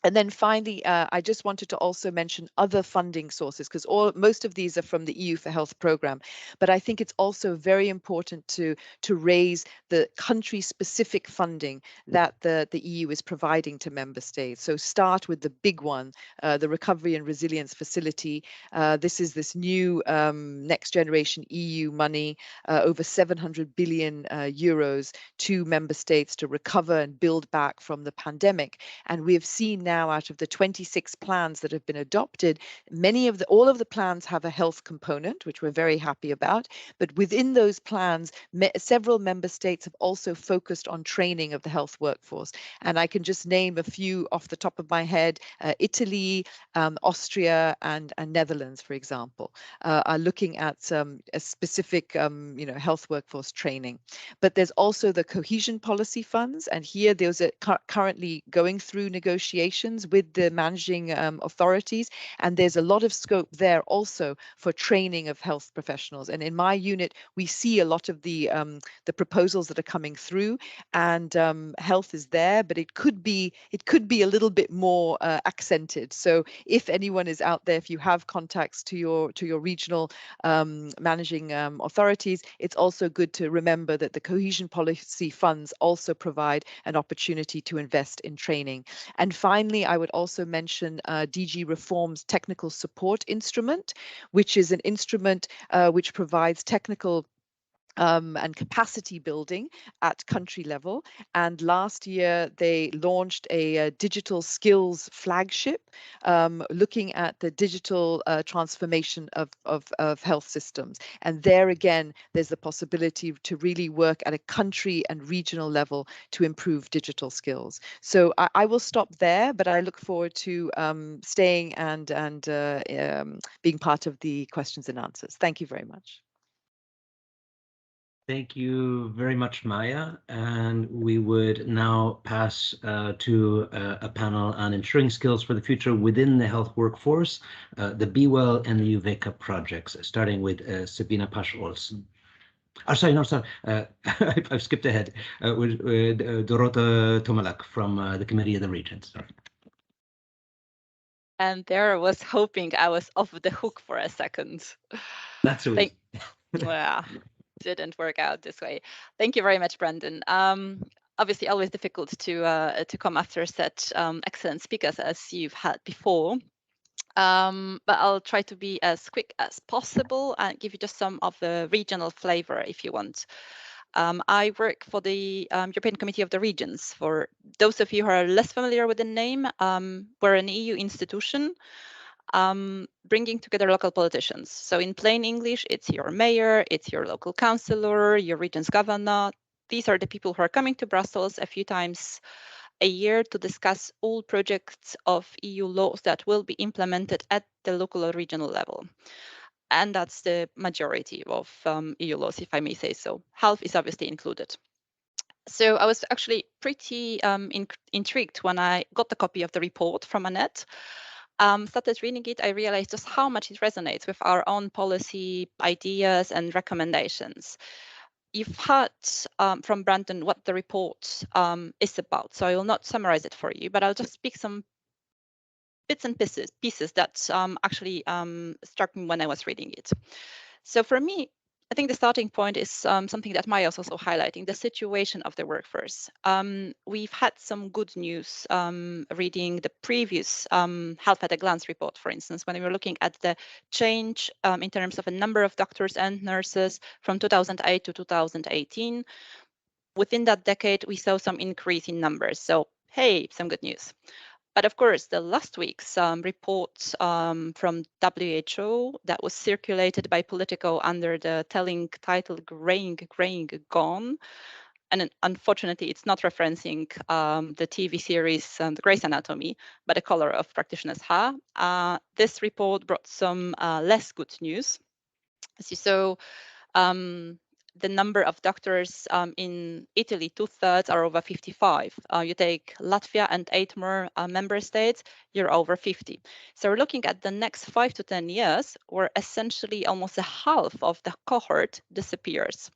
And then finally, I just wanted to also mention other funding sources, because most of these are from the EU for Health program. But I think it's also very important to raise the country-specific funding that the EU is providing to member states. So start with the big one, the Recovery and Resilience Facility. This is this new next generation EU money, over 700 billion euros to member states to recover and build back from the pandemic. And we have seen now, out of the 26 plans that have been adopted, all of the plans have a health component, which we're very happy about. But within those plans, several member states have also focused on training of the health workforce. And I can just name a few off the top of my head. Italy, Austria, and Netherlands, for example, are looking at a specific health workforce training. But there's also the cohesion policy funds, and here those are currently going through negotiation conversations with the managing authorities, and there's a lot of scope there also for training of health professionals. And in my unit, we see a lot of the proposals that are coming through, and health is there, but it could be a little bit more accented. So if anyone is out there, if you have contacts to your regional managing authorities, it's also good to remember that the cohesion policy funds also provide an opportunity to invest in training. And finally, I would also mention DG Reform's technical support instrument, which is an instrument which provides technical and capacity building at country level. And last year, they launched a digital skills flagship, looking at the digital transformation of health systems. And there again, there's the possibility to really work at a country and regional level to improve digital skills. So I will stop there, but I look forward to staying and being part of the questions and answers. Thank you very much. Thank you very much, Maya. And we would now pass to a panel on ensuring skills for the future within the health workforce, the Be Well and the UVECA projects, starting with Sabina Pasch-Olsen. Sorry, I've skipped ahead with Dorota Tomalak from the Committee of the Regions. Sorry. And there I was hoping I was off the hook for a second. That's so easy. Well, didn't work out this way. Thank you very much, Brendan. Obviously, always difficult to come after such excellent speakers as you've had before. But I'll try to be as quick as possible and give you just some of the regional flavor if you want. I work for the European Committee of the Regions. For those of you who are less familiar with the name, we're an EU institution bringing together local politicians. So in plain English, it's your mayor, it's your local councillor, your region's governor. These are the people who are coming to Brussels a few times a year to discuss all projects of EU laws that will be implemented at the local or regional level. And that's the majority of EU laws, if I may say so. Health is obviously included. So I was actually pretty intrigued when I got the copy of the report from Annette. Started reading it, I realized just how much it resonates with our own policy ideas and recommendations. You've heard from Brandon what the report is about, so I will not summarize it for you, but I'll just speak some bits and pieces that actually struck me when I was reading it. So for me, I think the starting point is something that Maya was also highlighting, the situation of the workforce. We've had some good news reading the previous Health at a Glance report, for instance, when we were looking at the change in terms of a number of doctors and nurses from 2008 to 2018. Within that decade, we saw some increase in numbers. So, hey, some good news. But of course, the last week's report from WHO that was circulated by Politico under the telling title Graying Gone, and unfortunately, it's not referencing the TV series The Grey's Anatomy, but the color of practitioners' hair. This report brought some less good news. As you saw, the number of doctors in Italy, 2/3 are over 55. You take Latvia and 8 more member states, you're over 50. So we're looking at the next 5 to 10 years, where essentially almost a half of the cohort disappears.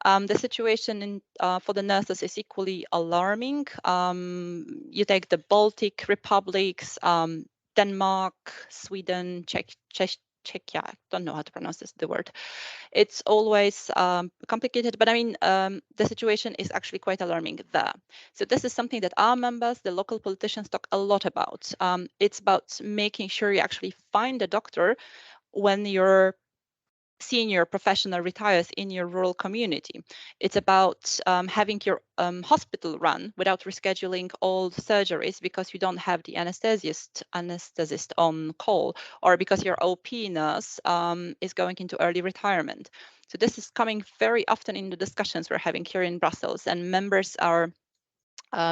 The situation for the nurses is equally alarming. You take the Baltic republics, Denmark, Sweden, Czechia, I don't know how to pronounce the word. It's always complicated, but I mean, the situation is actually quite alarming there. So this is something that our members, the local politicians, talk a lot about. It's about making sure you actually find a doctor when your senior professional retires in your rural community. It's about having your hospital run without rescheduling all surgeries because you don't have the anesthetist on call, or because your OP nurse is going into early retirement. So this is coming very often in the discussions we're having here in Brussels, and members are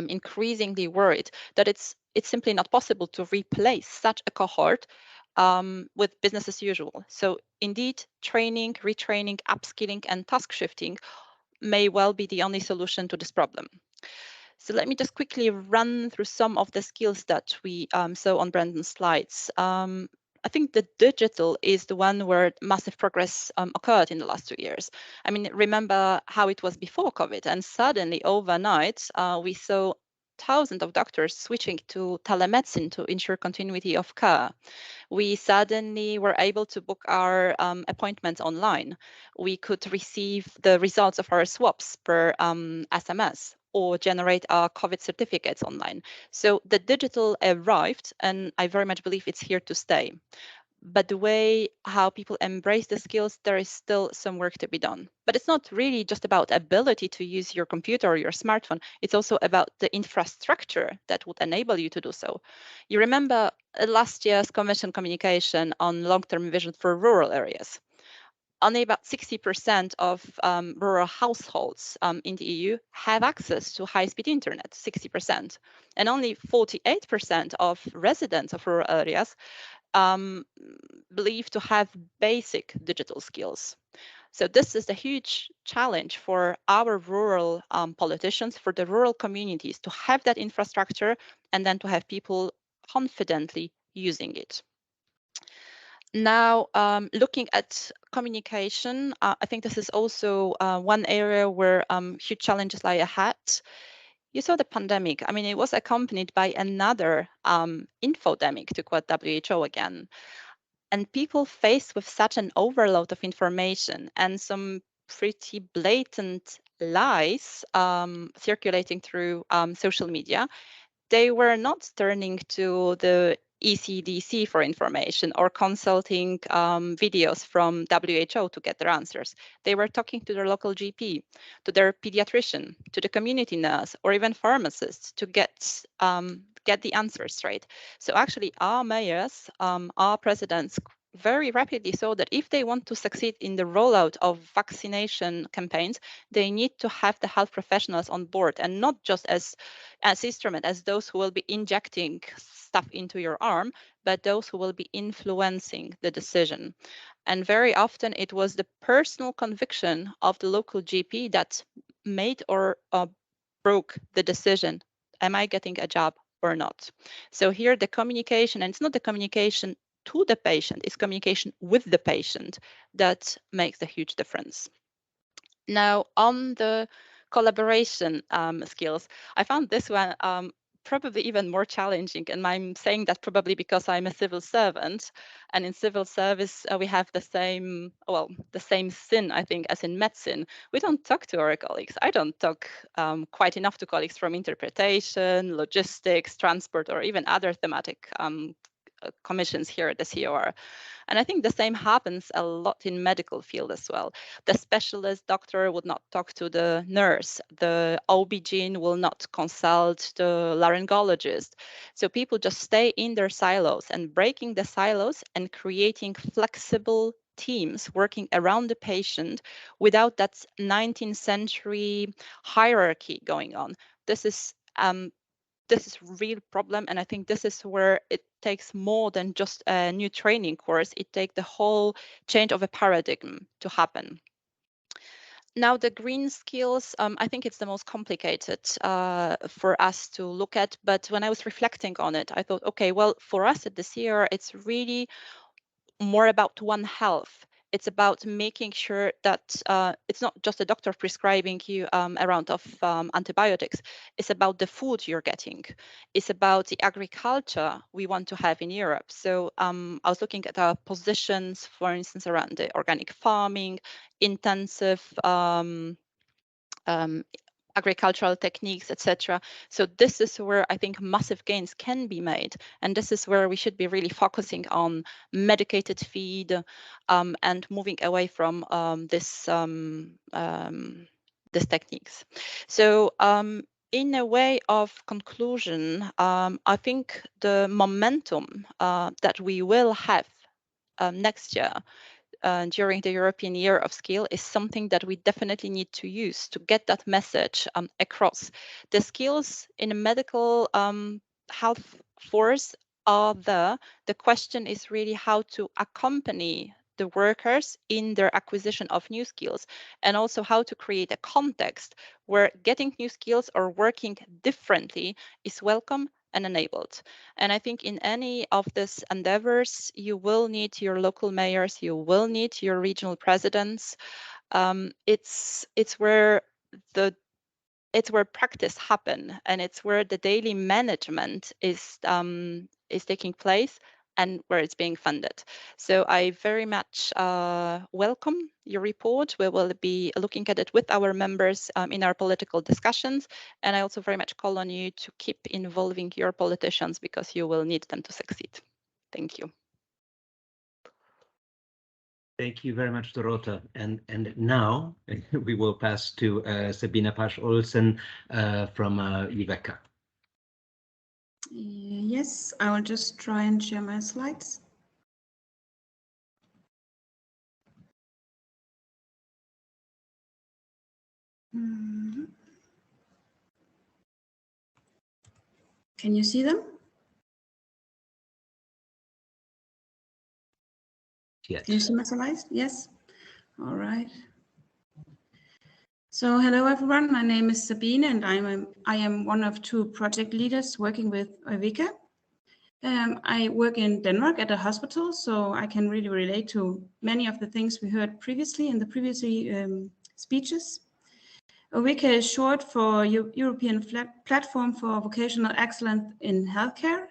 increasingly worried that it's simply not possible to replace such a cohort with business as usual. So indeed, training, retraining, upskilling, and task shifting may well be the only solution to this problem. So let me just quickly run through some of the skills that we saw on Brendan's slides. I think the digital is the one where massive progress occurred in the last 2 years. I mean, remember how it was before COVID, and suddenly overnight, we saw thousands of doctors switching to telemedicine to ensure continuity of care. We suddenly were able to book our appointments online. We could receive the results of our swabs per SMS or generate our COVID certificates online. So the digital arrived, and I very much believe it's here to stay. But the way how people embrace the skills, there is still some work to be done. But it's not really just about ability to use your computer or your smartphone. It's also about the infrastructure that would enable you to do so. You remember last year's Commission communication on long-term vision for rural areas. Only about 60% of rural households in the EU have access to high-speed internet, 60%. And only 48% of residents of rural areas believe to have basic digital skills. So this is a huge challenge for our rural politicians, for the rural communities to have that infrastructure and then to have people confidently using it. Now, looking at communication, I think this is also one area where huge challenges lie ahead. You saw the pandemic. I mean, it was accompanied by another infodemic, to quote WHO again. And people faced with such an overload of information and some pretty blatant lies circulating through social media, they were not turning to the ECDC for information or consulting videos from WHO to get their answers. They were talking to their local GP, to their pediatrician, to the community nurse, or even pharmacists to get the answers straight. So actually, our mayors, our presidents very rapidly saw that if they want to succeed in the rollout of vaccination campaigns, they need to have the health professionals on board, and not just as instrument, as those who will be injecting stuff into your arm, but those who will be influencing the decision. And very often it was the personal conviction of the local GP that made or broke the decision. Am I getting a job or not? So here the communication, and it's not the communication to the patient, it's communication with the patient that makes a huge difference. Now, on the collaboration skills, I found this one probably even more challenging. And I'm saying that probably because I'm a civil servant. And in civil service, we have the same sin, I think, as in medicine. We don't talk to our colleagues. I don't talk quite enough to colleagues from interpretation, logistics, transport, or even other thematic commissions here at the COR. And I think the same happens a lot in medical field as well. The specialist doctor would not talk to the nurse. The OB-GYN will not consult the laryngologist. So people just stay in their silos, and breaking the silos and creating flexible teams working around the patient without that 19th century hierarchy going on. This is real problem, and I think this is where it takes more than just a new training course. It takes the whole change of a paradigm to happen. Now, the green skills, I think it's the most complicated for us to look at. But when I was reflecting on it, I thought, okay, well, for us at this year, it's really more about One Health. It's about making sure that it's not just a doctor prescribing you a round of antibiotics. It's about the food you're getting. It's about the agriculture we want to have in Europe. So I was looking at our positions, for instance, around the organic farming, intensive agricultural techniques, etc. So this is where I think massive gains can be made. And this is where we should be really focusing on medicated feed and moving away from these techniques. So in a way of conclusion, I think the momentum that we will have next year during the European Year of Skill is something that we definitely need to use to get that message across. The skills in a medical health force are there. The question is really how to accompany the workers in their acquisition of new skills, and also how to create a context where getting new skills or working differently is welcome and enabled. And I think in any of these endeavors, you will need your local mayors, you will need your regional presidents. It's where practice happen, and it's where the daily management is taking place and where it's being funded. So I very much welcome your report. We will be looking at it with our members in our political discussions. And I also very much call on you to keep involving your politicians, because you will need them to succeed. Thank you. Thank you very much, Dorota. And now we will pass to Sabina Pasch-Olsen from UVECA. Yes, I will just try and share my slides. Can you see them? Yes. Can you see my slides? Yes. All right. So hello everyone, my name is Sabine and I am one of 2 project leaders working with UVECA. I work in Denmark at a hospital, so I can really relate to many of the things we heard previously in the previous speeches. UVECA is short for European Platform for Vocational Excellence in Healthcare,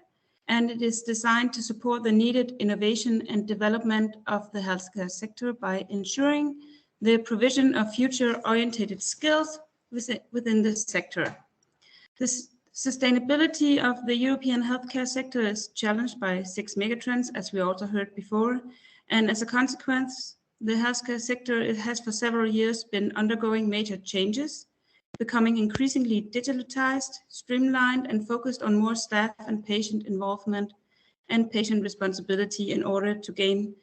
and it is designed to support the needed innovation and development of the healthcare sector by ensuring the provision of future-oriented skills within the sector. The sustainability of the European healthcare sector is challenged by 6 megatrends, as we also heard before, and as a consequence, the healthcare sector has for several years been undergoing major changes, becoming increasingly digitalized, streamlined, and focused on more staff and patient involvement and patient responsibility in order to gain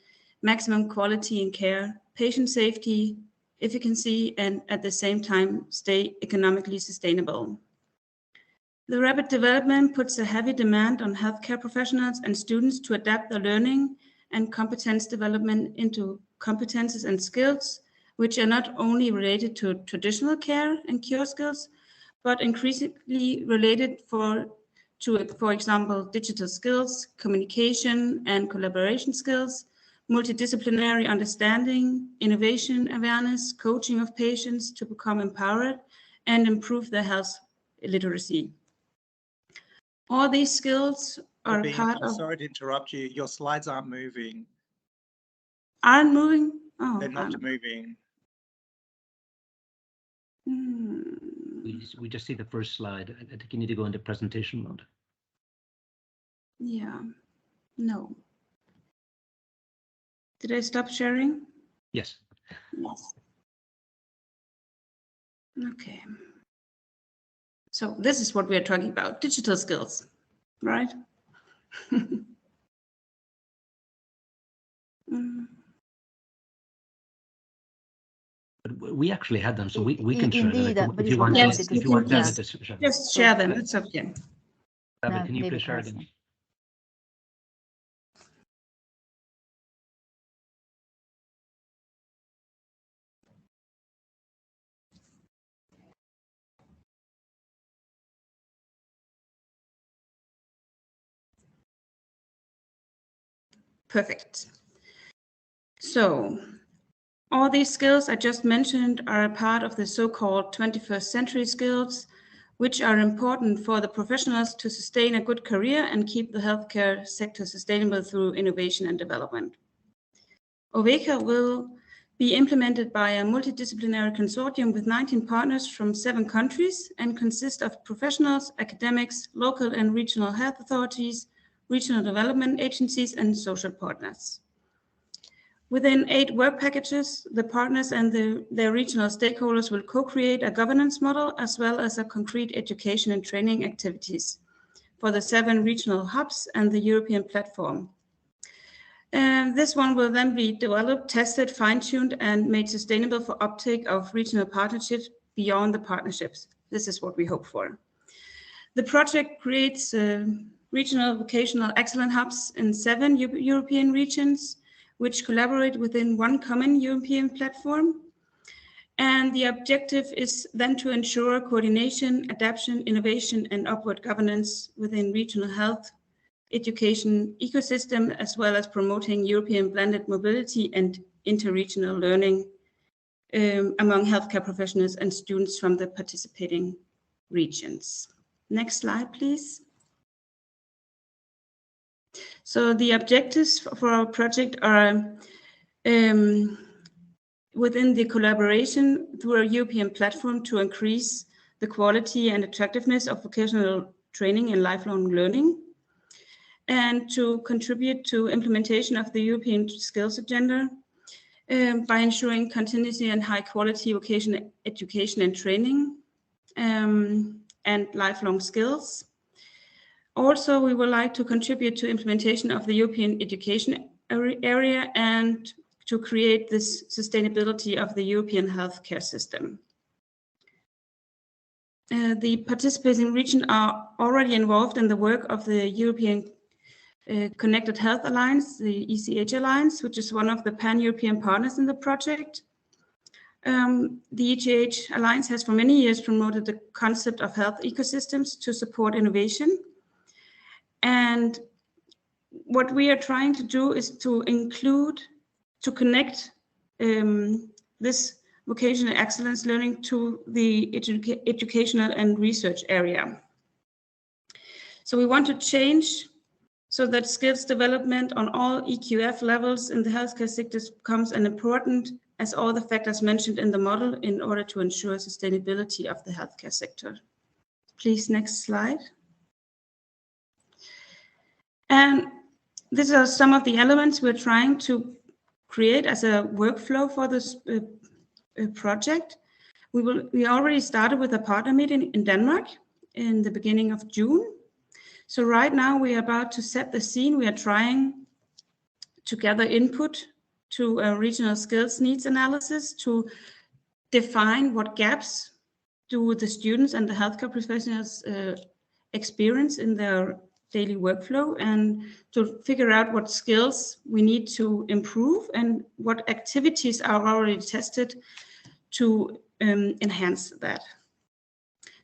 maximum quality in care, patient safety, efficacy, and at the same time stay economically sustainable. The rapid development puts a heavy demand on healthcare professionals and students to adapt their learning and competence development into competences and skills, which are not only related to traditional care and cure skills, but increasingly related to, for example, digital skills, communication and collaboration skills, multidisciplinary understanding, innovation awareness, coaching of patients to become empowered and improve their health literacy. All these skills are part of... Sorry to interrupt you. Your slides aren't moving. Aren't moving? Oh, they're not moving. We just see the first slide. I think you need to go into presentation mode. Yeah, no. Did I stop sharing? Yes. Yes. Okay. So this is what we are talking about, digital skills, right? But we actually had them, so we can share Indeed, them but if you want. Yes, If you want yes. to share. Just share them, it's okay. Can you please share again? Perfect. So all these skills I just mentioned are a part of the so-called 21st century skills, which are important for the professionals to sustain a good career and keep the healthcare sector sustainable through innovation and development. UVECA will be implemented by a multidisciplinary consortium with 19 partners from 7 countries and consist of professionals, academics, local and regional health authorities, regional development agencies, and social partners. Within 8 work packages, the partners and their regional stakeholders will co-create a governance model as well as a concrete education and training activities for the 7 regional hubs and the European platform. And this one will then be developed, tested, fine-tuned, and made sustainable for uptake of regional partnerships beyond the partnerships. This is what we hope for. The project creates regional vocational excellence hubs in 7 European regions, which collaborate within one common European platform. And the objective is then to ensure coordination, adaptation, innovation, and upward governance within regional health education ecosystem, as well as promoting European blended mobility and interregional learning among healthcare professionals and students from the participating regions. Next slide, please. So the objectives for our project are within the collaboration through a European platform to increase the quality and attractiveness of vocational training and lifelong learning, and to contribute to implementation of the European skills agenda by ensuring continuity and high quality vocational education and training and lifelong skills. Also, we would like to contribute to implementation of the European education area and to create this sustainability of the European healthcare system. The participating regions are already involved in the work of the European Connected Health Alliance, the ECH Alliance, which is one of the pan-European partners in the project. The ECH Alliance has for many years promoted the concept of health ecosystems to support innovation. And what we are trying to do is to connect this vocational excellence learning to the educational and research area. So we want to change so that skills development on all EQF levels in the healthcare sector becomes an important as all the factors mentioned in the model in order to ensure sustainability of the healthcare sector. Please, next slide. And these are some of the elements we're trying to create as a workflow for this project. We already started with a partner meeting in Denmark in the beginning of June. So right now we are about to set the scene. We are trying to gather input to a regional skills needs analysis to define what gaps do the students and the healthcare professionals experience in their daily workflow, and to figure out what skills we need to improve and what activities are already tested to enhance that.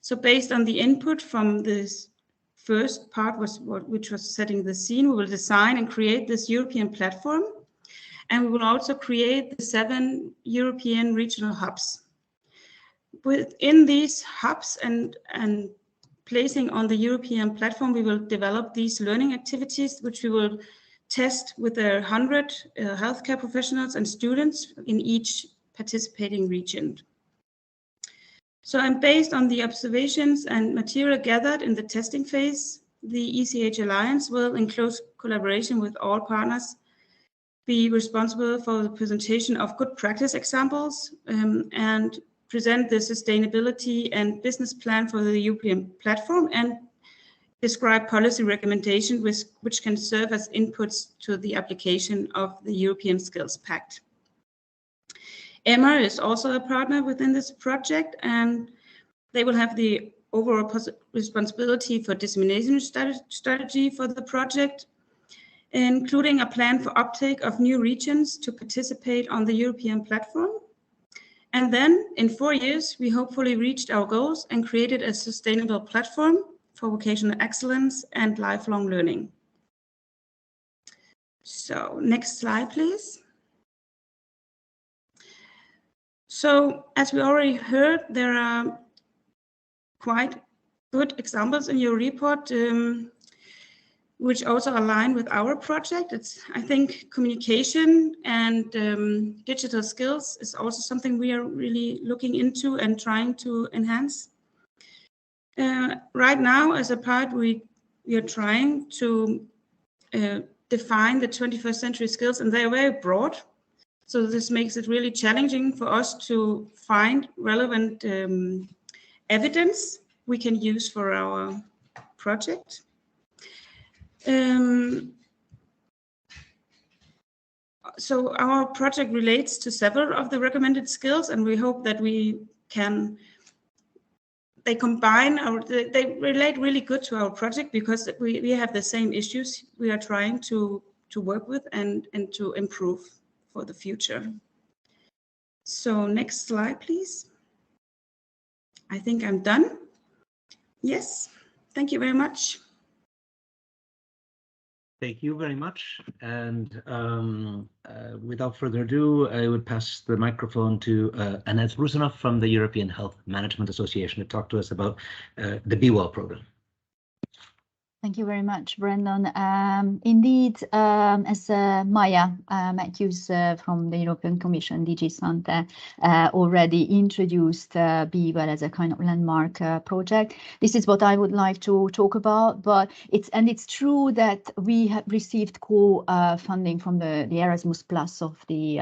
So based on the input from this first part which was setting the scene, we will design and create this European platform, and we will also create the 7 European regional hubs. Within these hubs and placing on the European platform, we will develop these learning activities, which we will test with 100 healthcare professionals and students in each participating region. So, and based on the observations and material gathered in the testing phase, the ECH Alliance will, in close collaboration with all partners, be responsible for the presentation of good practice examples and present the sustainability and business plan for the European platform and describe policy recommendations which can serve as inputs to the application of the European Skills Pact. EMA is also a partner within this project, and they will have the overall responsibility for dissemination strategy for the project, including a plan for uptake of new regions to participate on the European platform. And then in 4 years, we hopefully reached our goals and created a sustainable platform for vocational excellence and lifelong learning. So next slide, please. So as we already heard, there are quite good examples in your report, which also align with our project. I think communication and digital skills is also something we are really looking into and trying to enhance. Right now, as a part, we are trying to define the 21st century skills, and they are very broad. So this makes it really challenging for us to find relevant evidence we can use for our project. So our project relates to several of the recommended skills, and we hope that they relate really good to our project because we have the same issues we are trying to work with and to improve for the future. So next slide, please. I think I'm done. Yes, thank you very much. Thank you very much. And without further ado, I would pass the microphone to Annette Rusinoff from the European Health Management Association to talk to us about the BWELL program. Thank you very much, Brandon. Indeed, as Maya Matthews from the European Commission, DG Sante, already introduced BWELL as a kind of landmark project. This is what I would like to talk about, but it's true that we have received co-funding from the Erasmus Plus of the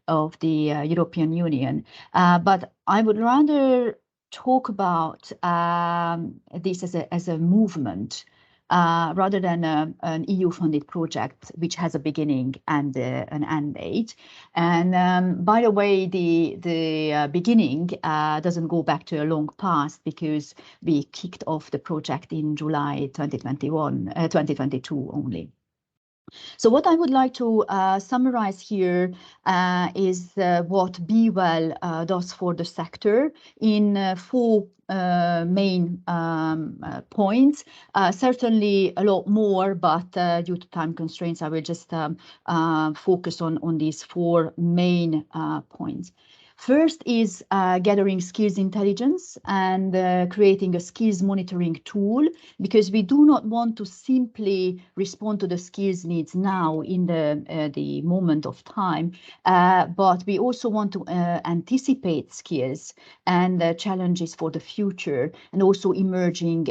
European Union, but I would rather talk about this as a movement. Rather than an EU-funded project, which has a beginning and an end date. And by the way, the beginning doesn't go back to a long past, because we kicked off the project in July 2022 only. So what I would like to summarize here is what BWELL does for the sector in 4 main points. Certainly a lot more, but due to time constraints, I will just focus on these 4 main points. First is gathering skills intelligence and creating a skills monitoring tool, because we do not want to simply respond to the skills needs now in the moment of time, but we also want to anticipate skills and challenges for the future, and also emerging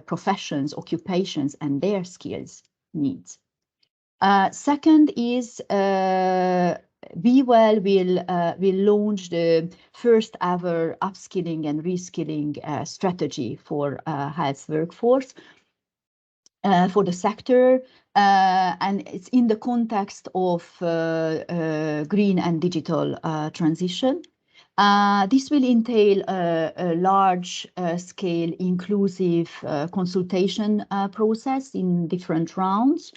professions, occupations, and their skills needs. Second is BWELL will launch the first ever upskilling and reskilling strategy for health workforce for the sector, and it's in the context of green and digital transition. This will entail a large scale inclusive consultation process in different rounds.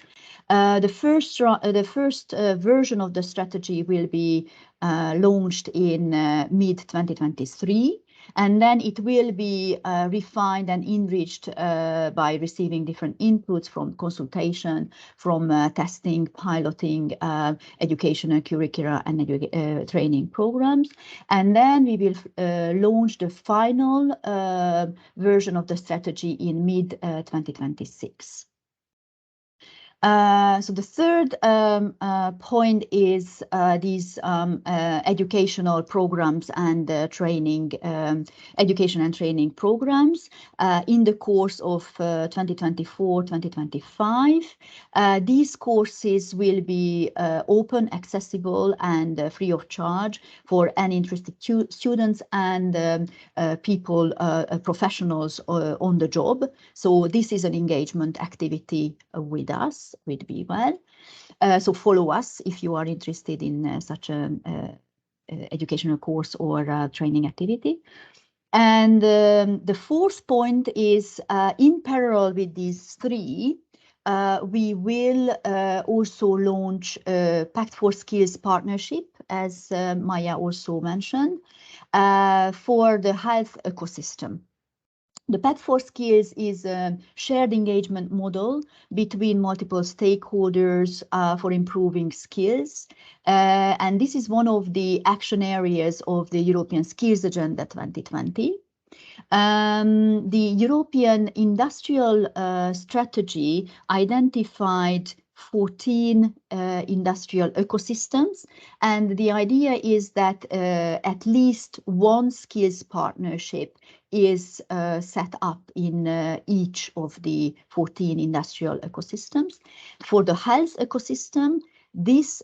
The first version of the strategy will be launched in mid-2023, and then it will be refined and enriched by receiving different inputs from consultation, from testing, piloting, educational curricula, and training programs. And then we will launch the final version of the strategy in mid-2026. So the third point is these educational programs and training, education and training programs in the course of 2024-2025. These courses will be open, accessible, and free of charge for any interested students and people, professionals on the job. So this is an engagement activity with us, with BWELL. So follow us if you are interested in such an educational course or training activity. And the fourth point is in parallel with these 3, we will also launch a Pact for Skills partnership, as Maya also mentioned, for the health ecosystem. The Pact for Skills is a shared engagement model between multiple stakeholders for improving skills. And this is one of the action areas of the European Skills Agenda 2020. The European Industrial Strategy identified 14 industrial ecosystems, and the idea is that at least one skills partnership is set up in each of the 14 industrial ecosystems. For the health ecosystem, this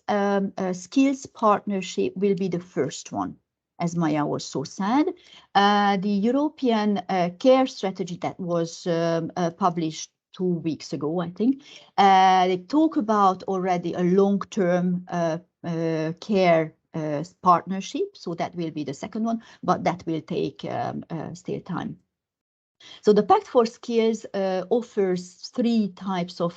skills partnership will be the first one, as Maya also said. The European Care Strategy that was published 2 weeks ago, I think, they talk about already a long-term care partnership, so that will be the second one, but that will take still time. So the Pact for Skills offers 3 types of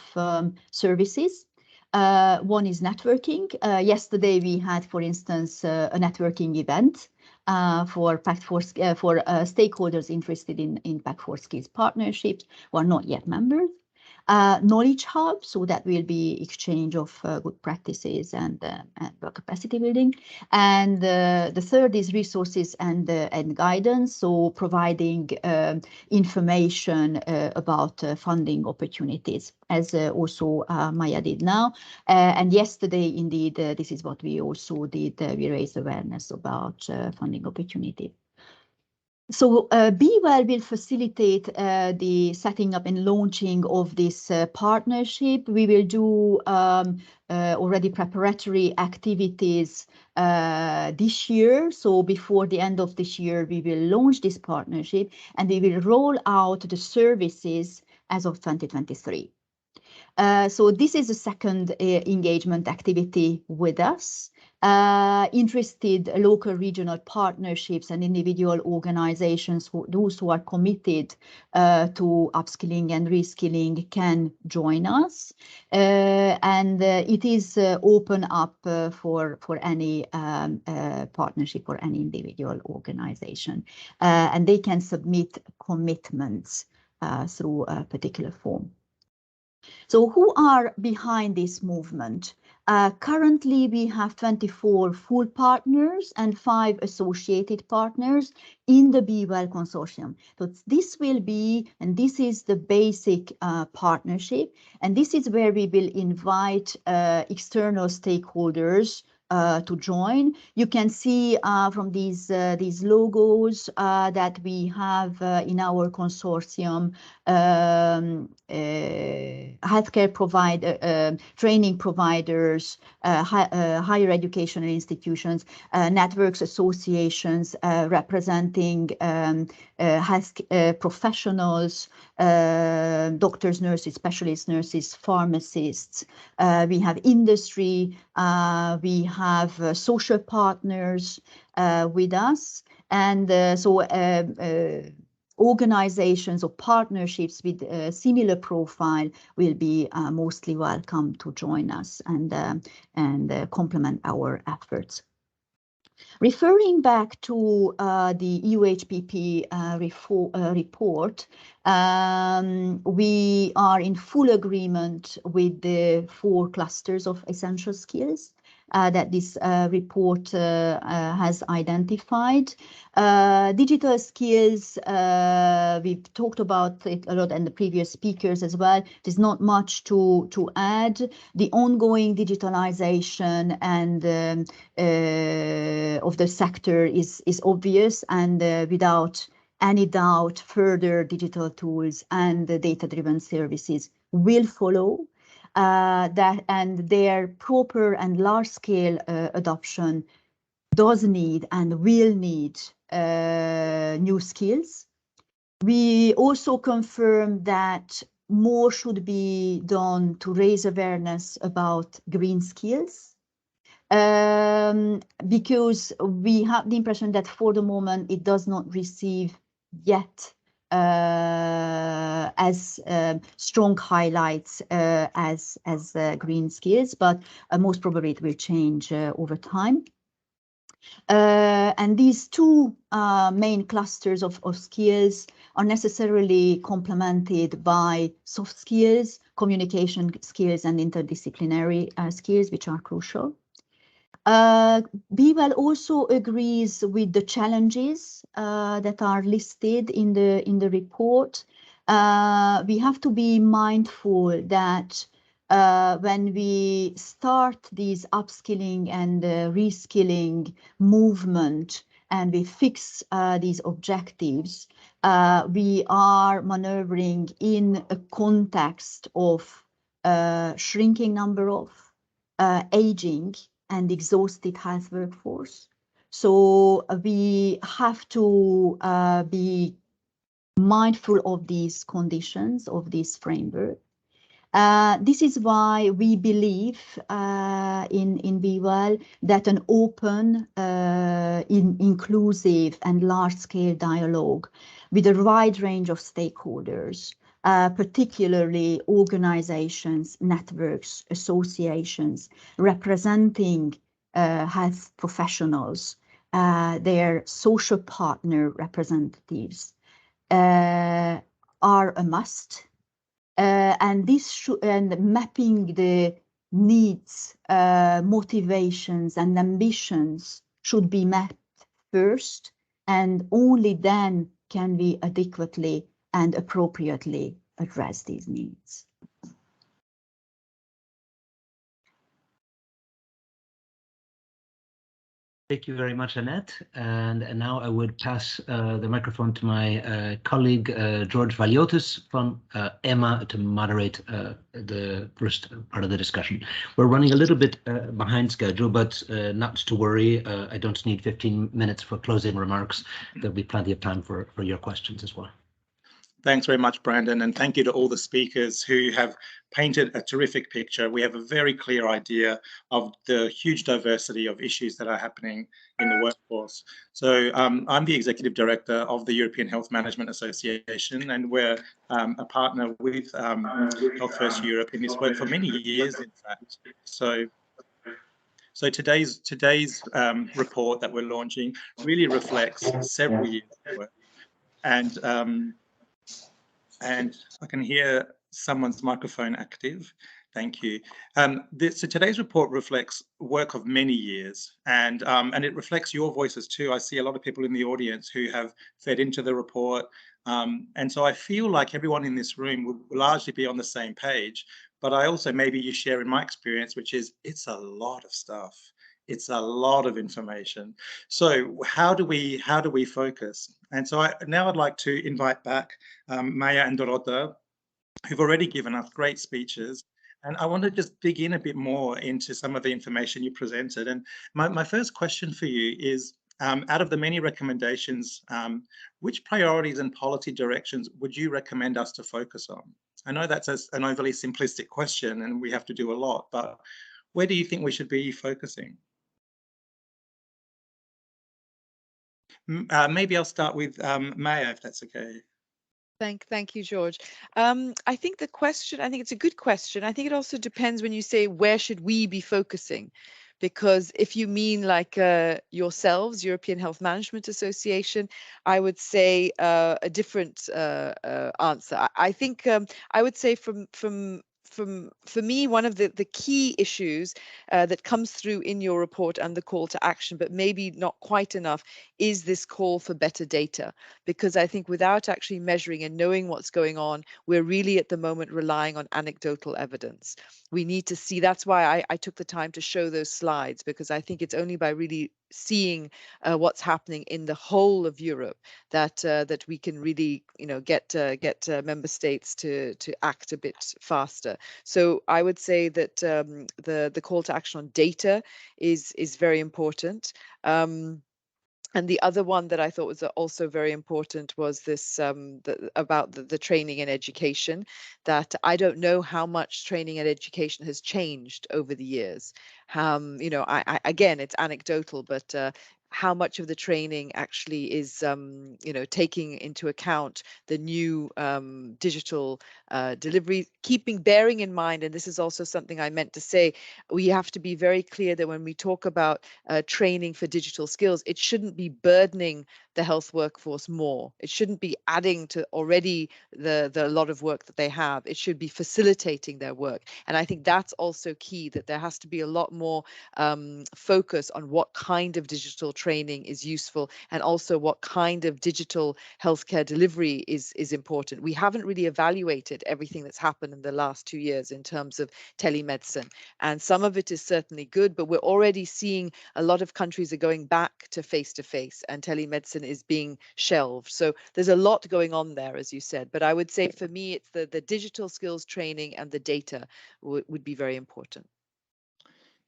services. One is networking. Yesterday we had, for instance, a networking event for stakeholders interested in Pact4Skills partnerships who are not yet members. Knowledge hub, so that will be exchange of good practices and capacity building. And the third is resources and guidance, so providing information about funding opportunities, as also Maya did now. And yesterday, indeed, this is what we also did. We raised awareness about funding opportunity. So Be Well will facilitate the setting up and launching of this partnership. We will do already preparatory activities this year. So before the end of this year, we will launch this partnership and we will roll out the services as of 2023. So this is a second engagement activity with us. Interested local regional partnerships and individual organizations, those who are committed to upskilling and reskilling, can join us. And it is open up for any partnership or any individual organization. And they can submit commitments through a particular form. So who are behind this movement? Currently, we have 24 full partners and 5 associated partners in the Be Well consortium. So this will be, and this is the basic partnership, and this is where we will invite external stakeholders to join. You can see from these logos that we have in our consortium healthcare provider, training providers, higher educational institutions, networks, associations representing health professionals, doctors, nurses, specialist nurses, pharmacists. We have industry, we have social partners with us, and organizations or partnerships with a similar profile will be mostly welcome to join us and complement our efforts. Referring back to the EUHPP report, we are in full agreement with the 4 clusters of essential skills that this report has identified. Digital skills, we've talked about it a lot, and the previous speakers as well. There's not much to add. The ongoing digitalization and of the sector is obvious, and without any doubt, further digital tools and data-driven services will follow. And their proper and large-scale adoption does need and will need new skills. We also confirm that more should be done to raise awareness about green skills, because we have the impression that for the moment it does not receive yet as strong highlights as green skills, but most probably it will change over time. And these 2 main clusters of skills are necessarily complemented by soft skills, communication skills, and interdisciplinary skills, which are crucial. Be Well also agrees with the challenges that are listed in the report. We have to be mindful that when we start these upskilling and reskilling movement and we fix these objectives, we are maneuvering in a context of shrinking number of aging and exhausted health workforce. So we have to be mindful of these conditions, of this framework. This is why we believe in Be Well that an open, inclusive and large-scale dialogue with a wide range of stakeholders particularly organizations, networks, associations representing health professionals, their social partner representatives are a must. And this and mapping the needs, motivations, and ambitions should be met first, and only then can we adequately and appropriately address these needs. Thank you very much, Annette. And now I would pass the microphone to my colleague, George Valiotis from EMA, to moderate the first part of the discussion. We're running a little bit behind schedule, but not to worry. I don't need 15 minutes for closing remarks. There'll be plenty of time for your questions as well. Thanks very much, Brandon, and thank you to all the speakers who have painted a terrific picture. We have a very clear idea of the huge diversity of issues that are happening in the workforce. So I'm the Executive Director of the European Health Management Association, and we're a partner with Health First Europe in this work for many years, in fact. So today's report that we're launching really reflects several years of work. And I can hear someone's microphone active. Thank you. So today's report reflects work of many years, and it reflects your voices too. I see a lot of people in the audience who have fed into the report, and so I feel like everyone in this room will largely be on the same page. But I also, maybe you share in my experience, which is it's a lot of stuff. It's a lot of information. So how do we focus? And so now I'd like to invite back Maya and Dorota, who've already given us great speeches. And I want to just dig in a bit more into some of the information you presented. And my first question for you is, out of the many recommendations, which priorities and policy directions would you recommend us to focus on? I know that's an overly simplistic question and we have to do a lot, but where do you think we should be focusing? Maybe I'll start with Maya, if that's okay. Thank you, George. I think it's a good question. I think it also depends when you say where should we be focusing, because if you mean like yourselves, European Health Management Association, I would say a different answer. I think I would say for me, one of the key issues that comes through in your report and the call to action, but maybe not quite enough, is this call for better data. Because I think without actually measuring and knowing what's going on, we're really at the moment relying on anecdotal evidence. We need to see, that's why I took the time to show those slides, because I think it's only by really seeing what's happening in the whole of Europe that we can really, get member states to act a bit faster. So I would say that the call to action on data is very important. And the other one that I thought was also very important was this about the training and education, that I don't know how much training and education has changed over the years. Again, it's anecdotal, but how much of the training actually is, taking into account the new digital delivery, bearing in mind, and this is also something I meant to say, we have to be very clear that when we talk about training for digital skills, it shouldn't be burdening the health workforce more. It shouldn't be adding to already the lot of work that they have. It should be facilitating their work. And I think that's also key, that there has to be a lot more focus on what kind of digital training is useful, and also what kind of digital healthcare delivery is important. We haven't really evaluated everything that's happened in the last 2 years in terms of telemedicine, and some of it is certainly good, but we're already seeing a lot of countries are going back to face-to-face, and telemedicine is being shelved. So there's a lot going on there, as you said, but I would say for me it's the digital skills training and the data would be very important.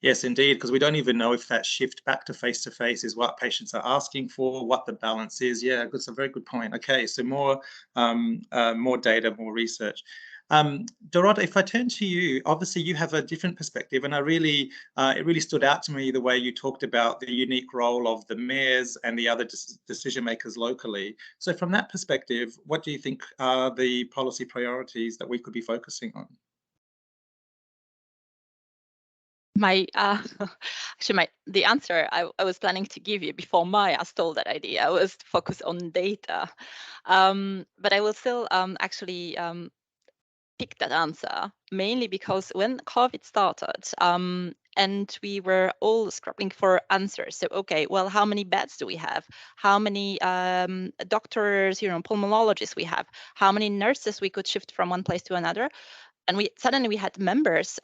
Yes, indeed, because we don't even know if that shift back to face-to-face is what patients are asking for, what the balance is. Yeah, that's a very good point. Okay, so more data, more research. Dorota, if I turn to you, obviously you have a different perspective, and it really stood out to me the way you talked about the unique role of the mayors and the other decision makers locally. So from that perspective, what do you think are the policy priorities that we could be focusing on? The answer I was planning to give you before Maya stole that idea was to focus on data, but I will still actually pick that answer, mainly because when COVID started, and we were all scrapping for answers. So, okay, well, how many beds do we have? How many doctors, pulmonologists we have? How many nurses we could shift from one place to another? And we had members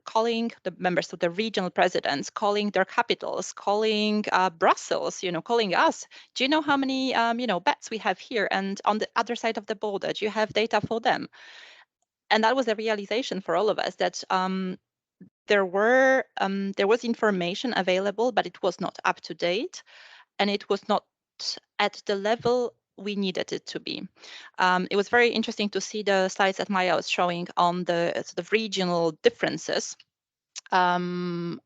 calling the members of the regional presidents, calling their capitals, calling Brussels, calling us. Do you know how many beds we have here? And on the other side of the border, do you have data for them? And that was a realization for all of us that there was information available, but it was not up to date, and it was not at the level we needed it to be. It was very interesting to see the slides that Maya was showing on the sort of regional differences in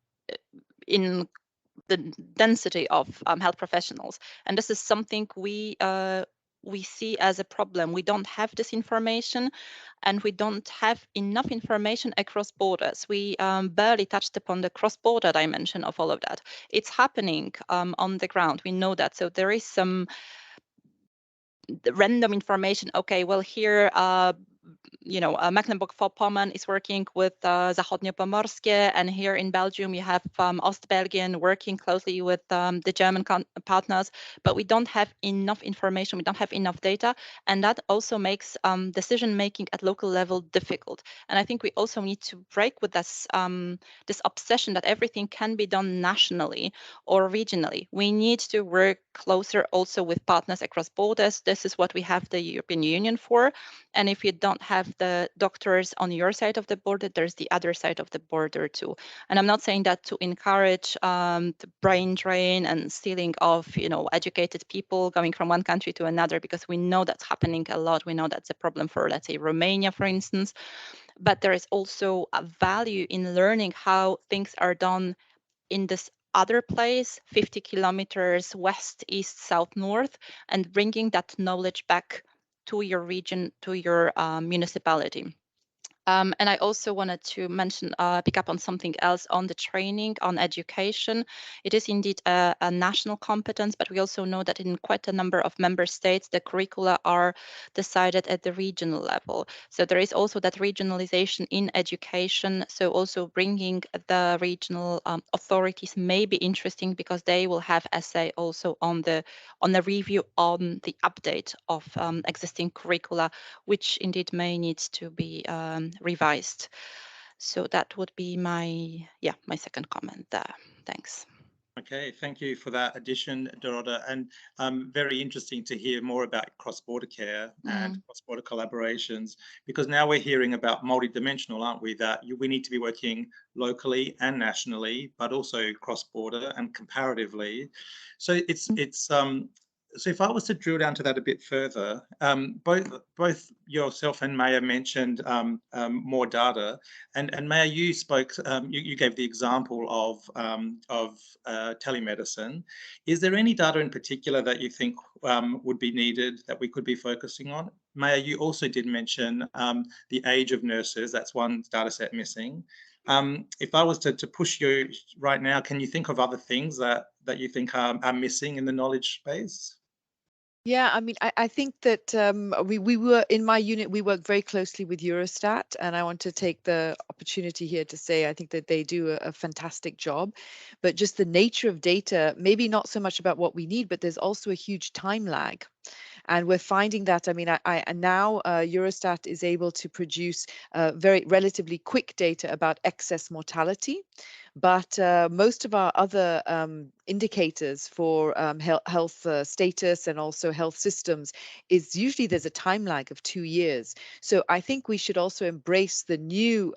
the density of health professionals, and this is something we see as a problem. We don't have this information, and we don't have enough information across borders. We barely touched upon the cross-border dimension of all of that. It's happening on the ground. We know that. So there is some random information. Okay, well, here Mecklenburg-Vorpommern is working with Zachodniopomorskie, and here in Belgium you have Ostbelgien working closely with the German partners, but we don't have enough information, we don't have enough data, and that also makes decision making at local level difficult. And I think we also need to break with this obsession that everything can be done nationally or regionally. We need to work closer also with partners across borders. This is what we have the European Union for. And if you don't have the doctors on your side of the border, there's the other side of the border too. And I'm not saying that to encourage the brain drain and stealing of, educated people going from one country to another, because we know that's happening a lot. We know that's a problem for, let's say, Romania, for instance. But there is also a value in learning how things are done in this other place, 50 kilometers west, east, south, north, and bringing that knowledge back to your region, to your municipality. And I also wanted to mention, pick up on something else on the training, on education. It is indeed a national competence, but we also know that in quite a number of member states, the curricula are decided at the regional level. So there is also that regionalization in education. So also bringing the regional authorities may be interesting, because they will have essay also on the review on the update of existing curricula, which indeed may need to be revised. So that would be my second comment there. Thanks. Okay, thank you for that addition, Dorota. And very interesting to hear more about cross-border care and cross-border collaborations, because now we're hearing about multidimensional, aren't we? That we need to be working locally and nationally, but also cross-border and comparatively. So so if I was to drill down to that a bit further, both yourself and Maya mentioned more data, and Maya, you spoke, you gave the example of telemedicine. Is there any data in particular that you think would be needed, that we could be focusing on? Maya, you also did mention the age of nurses. That's one data set missing. If I was to push you right now, can you think of other things that you think are missing in the knowledge space? Yeah, I mean, I think that we were in my unit, we work very closely with Eurostat, and I want to take the opportunity here to say I think that they do a fantastic job, but just the nature of data, maybe not so much about what we need, but there's also a huge time lag. And we're finding that, I mean, now Eurostat is able to produce very relatively quick data about excess mortality. but most of our other indicators for health status and also health systems is usually there's a time lag of 2 years. So I think we should also embrace the new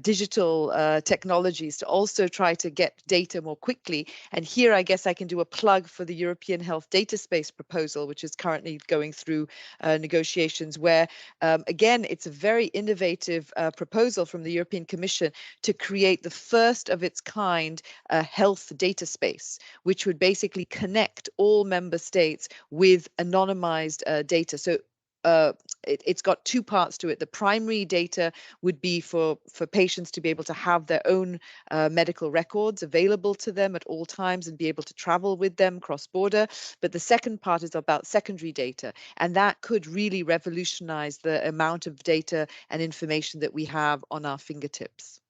digital technologies to also try to get data more quickly. And here, I guess I can do a plug for the European Health Data Space proposal, which is currently going through negotiations, where, again, it's a very innovative proposal from the European Commission to create the first of its kind health data space, which would basically connect all member states with anonymized data. So it's got two parts to it. The primary data would be for patients to be able to have their own medical records available to them at all times and be able to travel with them cross-border. But the second part is about secondary data, and that could really revolutionize the amount of data and information that we have on our fingertips.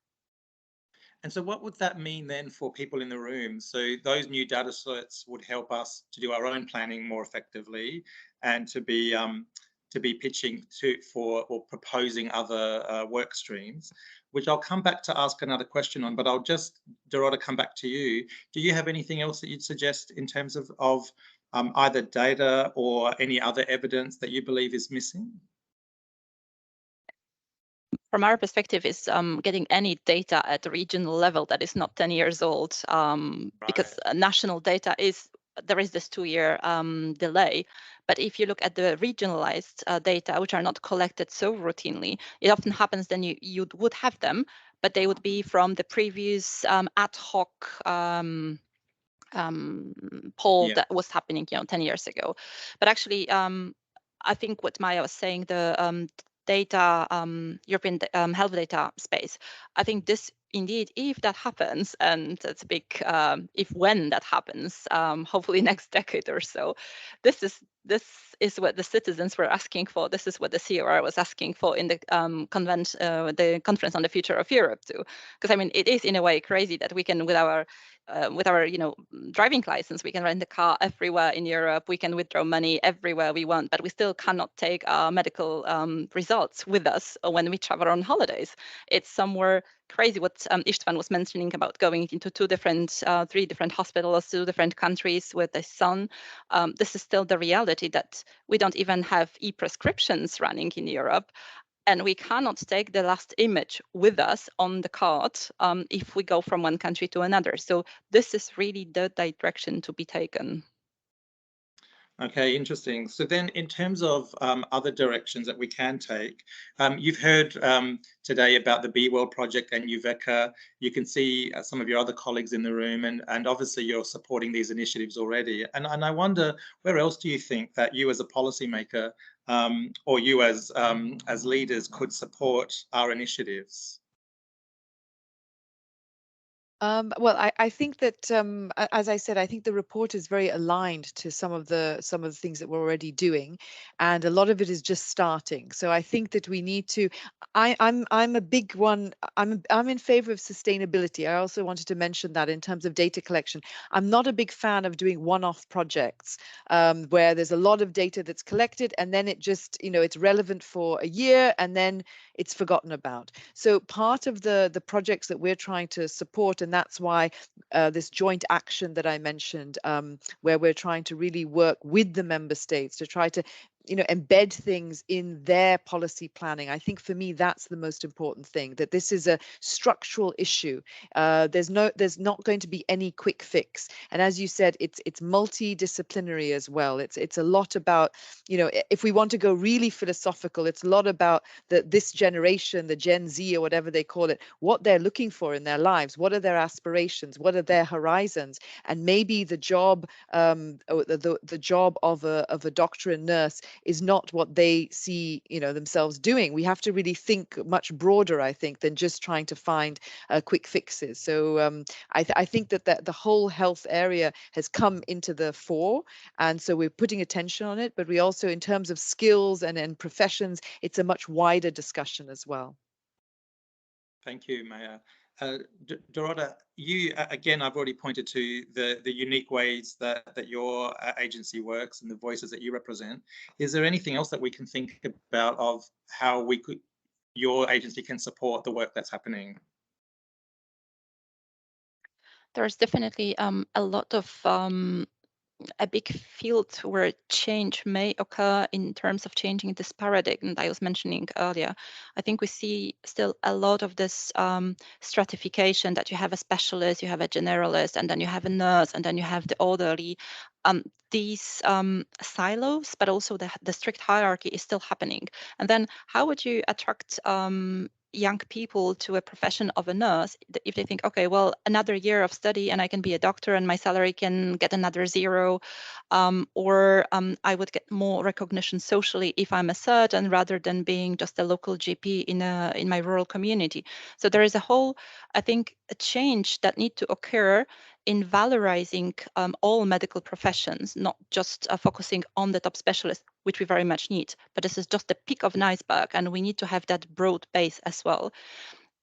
And so what would that mean then for people in the room? So those new data sets would help us to do our own planning more effectively and to be pitching for or proposing other work streams, which I'll come back to ask another question on, but I'll just, Dorota, come back to you. Do you have anything else that you'd suggest in terms of either data or any other evidence that you believe is missing? From our perspective, is getting any data at the regional level that is not 10 years old, because national data there is this 2-year delay. But if you look at the regionalized data, which are not collected so routinely, it often happens then you would have them, but they would be from the previous ad hoc poll that was happening 10 years ago. But actually, I think what Maya was saying, the data, European health data space, I think this indeed, if that happens, and it's a big when that happens, hopefully next decade or so, this is what the citizens were asking for. This is what the COR was asking for in the the conference on the future of Europe too. Because I mean, it is in a way crazy that we can, with our driving license, we can rent a car everywhere in Europe, we can withdraw money everywhere we want, but we still cannot take our medical results with us when we travel on holidays. It's somewhere crazy what Istvan was mentioning about going into 3 different hospitals, 2 different countries with his son. This is still the reality that we don't even have e-prescriptions running in Europe. And we cannot take the last image with us on the card if we go from one country to another. So this is really the direction to be taken. Okay, interesting. So then in terms of other directions that we can take, you've heard today about the Be Well project and UVECA. You can see some of your other colleagues in the room, and obviously you're supporting these initiatives already. And I wonder, where else do you think that you as a policymaker or you as leaders could support our initiatives? Well, I think that, as I said, I think the report is very aligned to some of the things that we're already doing, and a lot of it is just starting. So I think that we need to. I'm a big one. I'm in favor of sustainability. I also wanted to mention that in terms of data collection, I'm not a big fan of doing one-off projects where there's a lot of data that's collected and then it just, it's relevant for a year and then it's forgotten about. So part of the projects that we're trying to support, and that's why this joint action that I mentioned, where we're trying to really work with the member states to try to embed things in their policy planning. I think for me, that's the most important thing, that this is a structural issue. There's not going to be any quick fix. And as you said, it's multidisciplinary as well. It's a lot about, if we want to go really philosophical, it's a lot about this generation, the Gen Z or whatever they call it, what they're looking for in their lives, what are their aspirations, what are their horizons, and maybe the job, the job of a doctor and nurse is not what they see themselves doing. We have to really think much broader, I think, than just trying to find quick fixes. So I think that the whole health area has come into the fore, and so we're putting attention on it, but we also, in terms of skills and professions, it's a much wider discussion as well. Thank you, Maya. Dorota, you, again, I've already pointed to the unique ways that your agency works and the voices that you represent. Is there anything else that we can think about of how your agency can support the work that's happening? there's definitely a lot of a big field where change may occur in terms of changing this paradigm that I was mentioning earlier. I think we see still a lot of this stratification, that you have a specialist, you have a generalist, and then you have a nurse, and then you have the orderly. These silos, but also the strict hierarchy is still happening. And then how would you attract young people to a profession of a nurse if they think, okay, well, another year of study and I can be a doctor and my salary can get another zero, or I would get more recognition socially if I'm a surgeon rather than being just a local GP in my rural community. So there is a whole, I think, a change that need to occur in valorizing all medical professions, not just focusing on the top specialists, which we very much need. But this is just the peak of an iceberg, and we need to have that broad base as well.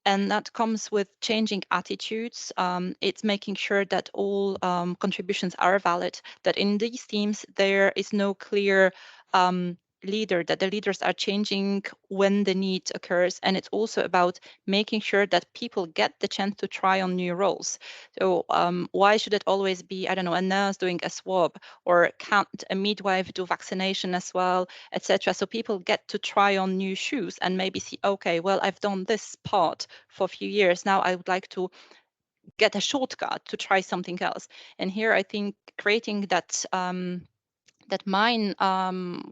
And that comes with changing attitudes. It's making sure that all contributions are valid, that in these teams there is no clear leader, that the leaders are changing when the need occurs. And it's also about making sure that people get the chance to try on new roles. So why should it always be, I don't know, a nurse doing a swab, or can't a midwife do vaccination as well, etc. So people get to try on new shoes and maybe see, okay, well, I've done this part for a few years. Now I would like to get a shortcut to try something else. And here I think creating that mind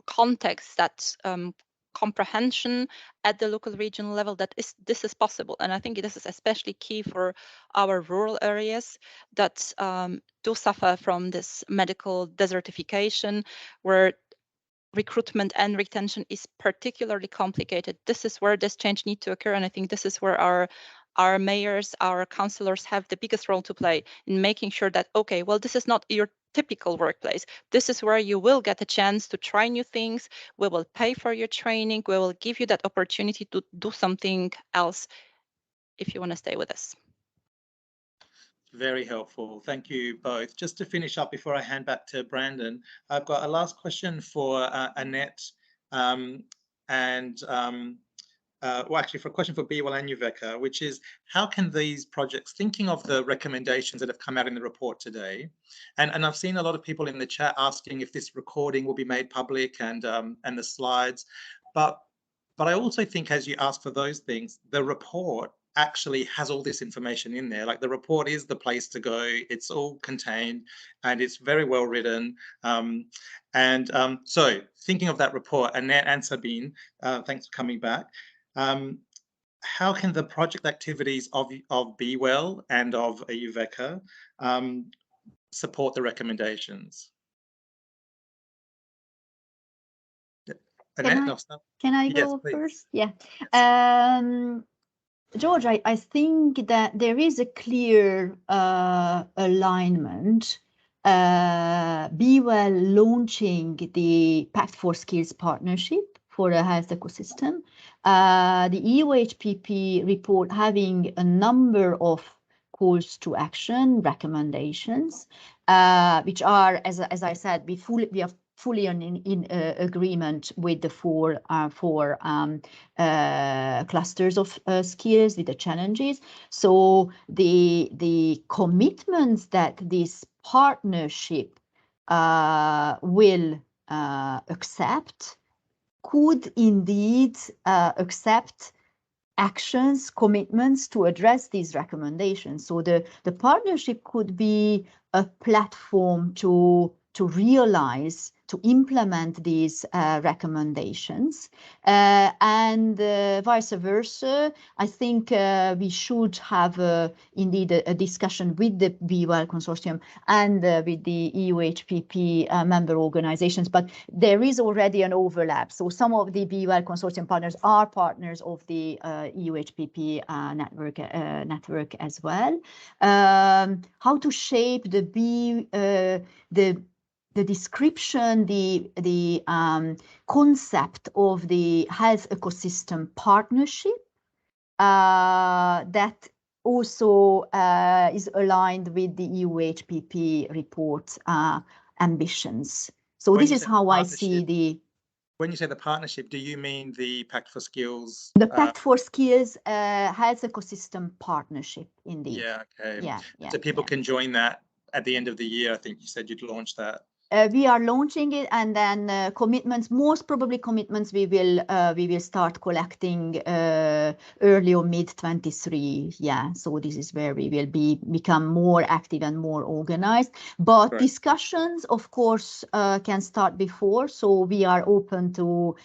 context, that comprehension at the local regional level, that this is possible. And I think this is especially key for our rural areas that do suffer from this medical desertification, where recruitment and retention is particularly complicated. This is where this change needs to occur. And I think this is where our mayors, our councillors have the biggest role to play in making sure that, okay, well, this is not your typical workplace. This is where you will get a chance to try new things. We will pay for your training. We will give you that opportunity to do something else if you want to stay with us. Very helpful. Thank you both. Just to finish up before I hand back to Brandon, I've got a last question for Annette well, actually, for a question for Biwal and Uveka, which is, how can these projects, thinking of the recommendations that have come out in the report today, and I've seen a lot of people in the chat asking if this recording will be made public and the slides, but I also think, as you ask for those things, the report actually has all this information in there. Like, the report is the place to go. It's all contained and it's very well written. So thinking of that report, Annette and Sabine, thanks for coming back. How can the project activities of Be Well and of Uveka support the recommendations? Annette, can I go first? Yeah. George, I think that there is a clear alignment. Be Well launching the Pact for Skills partnership for a health ecosystem. The EUHPP report having a number of calls to action, recommendations, which are, as I said, we are fully in agreement with the four clusters of skills, with the challenges. So the commitments that this partnership will accept could indeed accept actions, commitments to address these recommendations. So the partnership could be a platform to realize, to implement these recommendations, and vice versa. I think we should have indeed a discussion with the Be Well Consortium and with the EUHPP member organizations, but there is already an overlap. So some of the Be Well Consortium partners are partners of the EUHPP network as well. How to shape the description, the concept of the health ecosystem partnership that also is aligned with the EUHPP report ambitions. So this is how I see the when you say the partnership, do you mean the Pact for Skills? The Pact for Skills Health Ecosystem Partnership, indeed. Yeah, okay. Yeah, So people can join that at the end of the year. I think you said you'd launch that. We are launching it, and then commitments, most probably commitments, we will start collecting early or mid 23. Yeah, so this is where we will become more active and more organized. But discussions, of course, can start before. So we are open to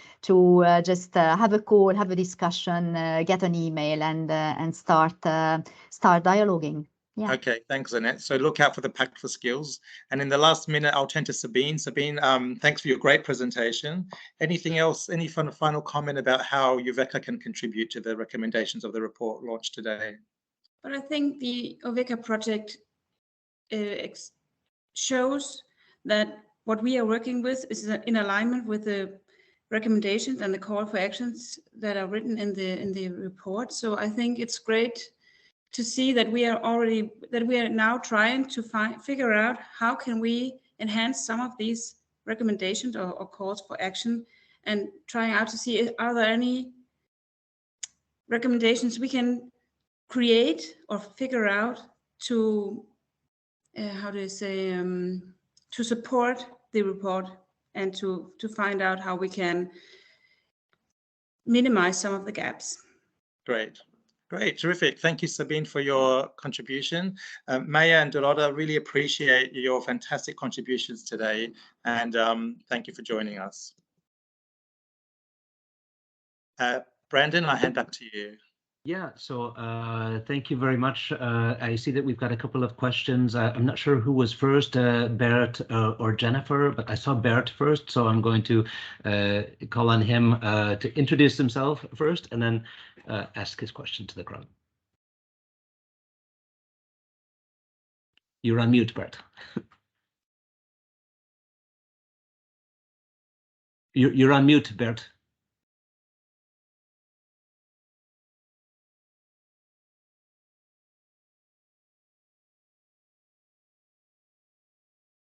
just have a call, have a discussion, get an email, and start dialoguing. Yeah. Okay, thanks, Annette. So look out for the Pact for Skills. And in the last minute, I'll turn to Sabine. Sabine, thanks for your great presentation. Anything else, any final comment about how UVECA can contribute to the recommendations of the report launched today? But I think the UVECA project shows that what we are working with is in alignment with the recommendations and the call for actions that are written in the report. So I think it's great to see that we are now trying to figure out how can we enhance some of these recommendations or calls for action, and trying out to see, are there any recommendations we can create or figure out to to support the report, and to find out how we can minimize some of the gaps. Great, terrific. Thank you, Sabine, for your contribution. Maya and Dorota, really appreciate your fantastic contributions today, and thank you for joining us. Brandon, I hand back to you. Yeah, so thank you very much. I see that we've got a couple of questions. I'm not sure who was first, Bert or Jennifer, but I saw Bert first, so I'm going to call on him to introduce himself first and then ask his question to the crowd. You're on mute, Bert. You're on mute, Bert.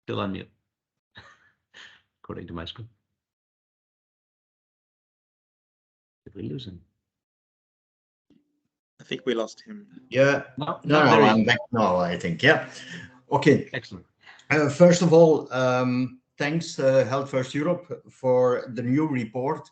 Still on mute, according to my screen. Did we lose him? I think we lost him. Yeah. No, I'm back now, I think. Yeah. Okay. Excellent. First of all, thanks, Health First Europe, for the new report,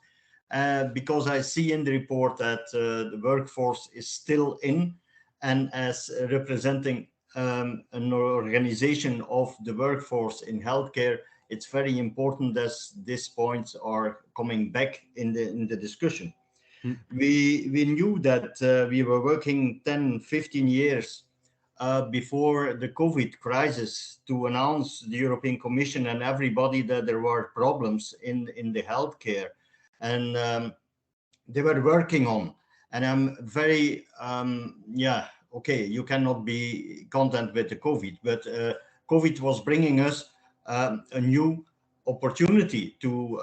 because I see in the report that the workforce is still in, and as representing an organization of the workforce in healthcare, it's very important that these points are coming back in the discussion. We knew that we were working 10-15 years before the COVID crisis to announce the European Commission and everybody that there were problems in the healthcare, and they were working on. And I'm very okay, you cannot be content with the COVID, but COVID was bringing us a new opportunity to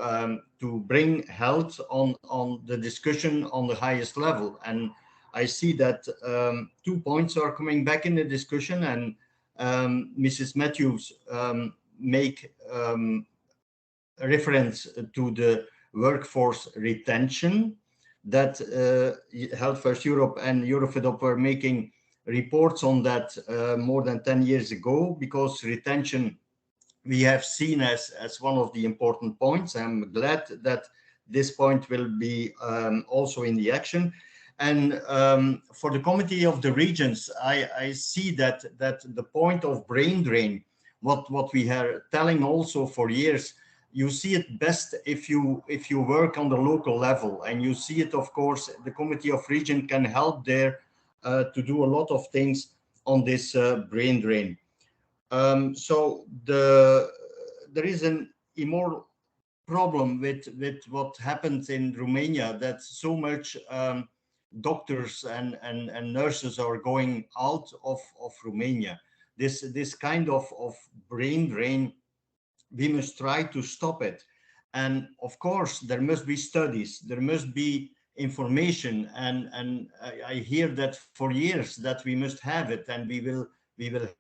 bring health on the discussion on the highest level. And I see that 2 points are coming back in the discussion, and Mrs. Matthews make a reference to the workforce retention, that Health First Europe and Eurofedop were making reports on that more than 10 years ago, because retention we have seen as one of the important points. I'm glad that this point will be also in the action. And for the Committee of the Regions, I see that the point of brain drain, what we are telling also for years, you see it best if you work on the local level, and you see it, of course, the Committee of Region can help there to do a lot of things on this brain drain. So there is an immoral problem with what happens in Romania, that so much doctors and nurses are going out of Romania. This kind of brain drain, we must try to stop it. And of course, there must be studies, there must be information, and I hear that for years that we must have it, and we will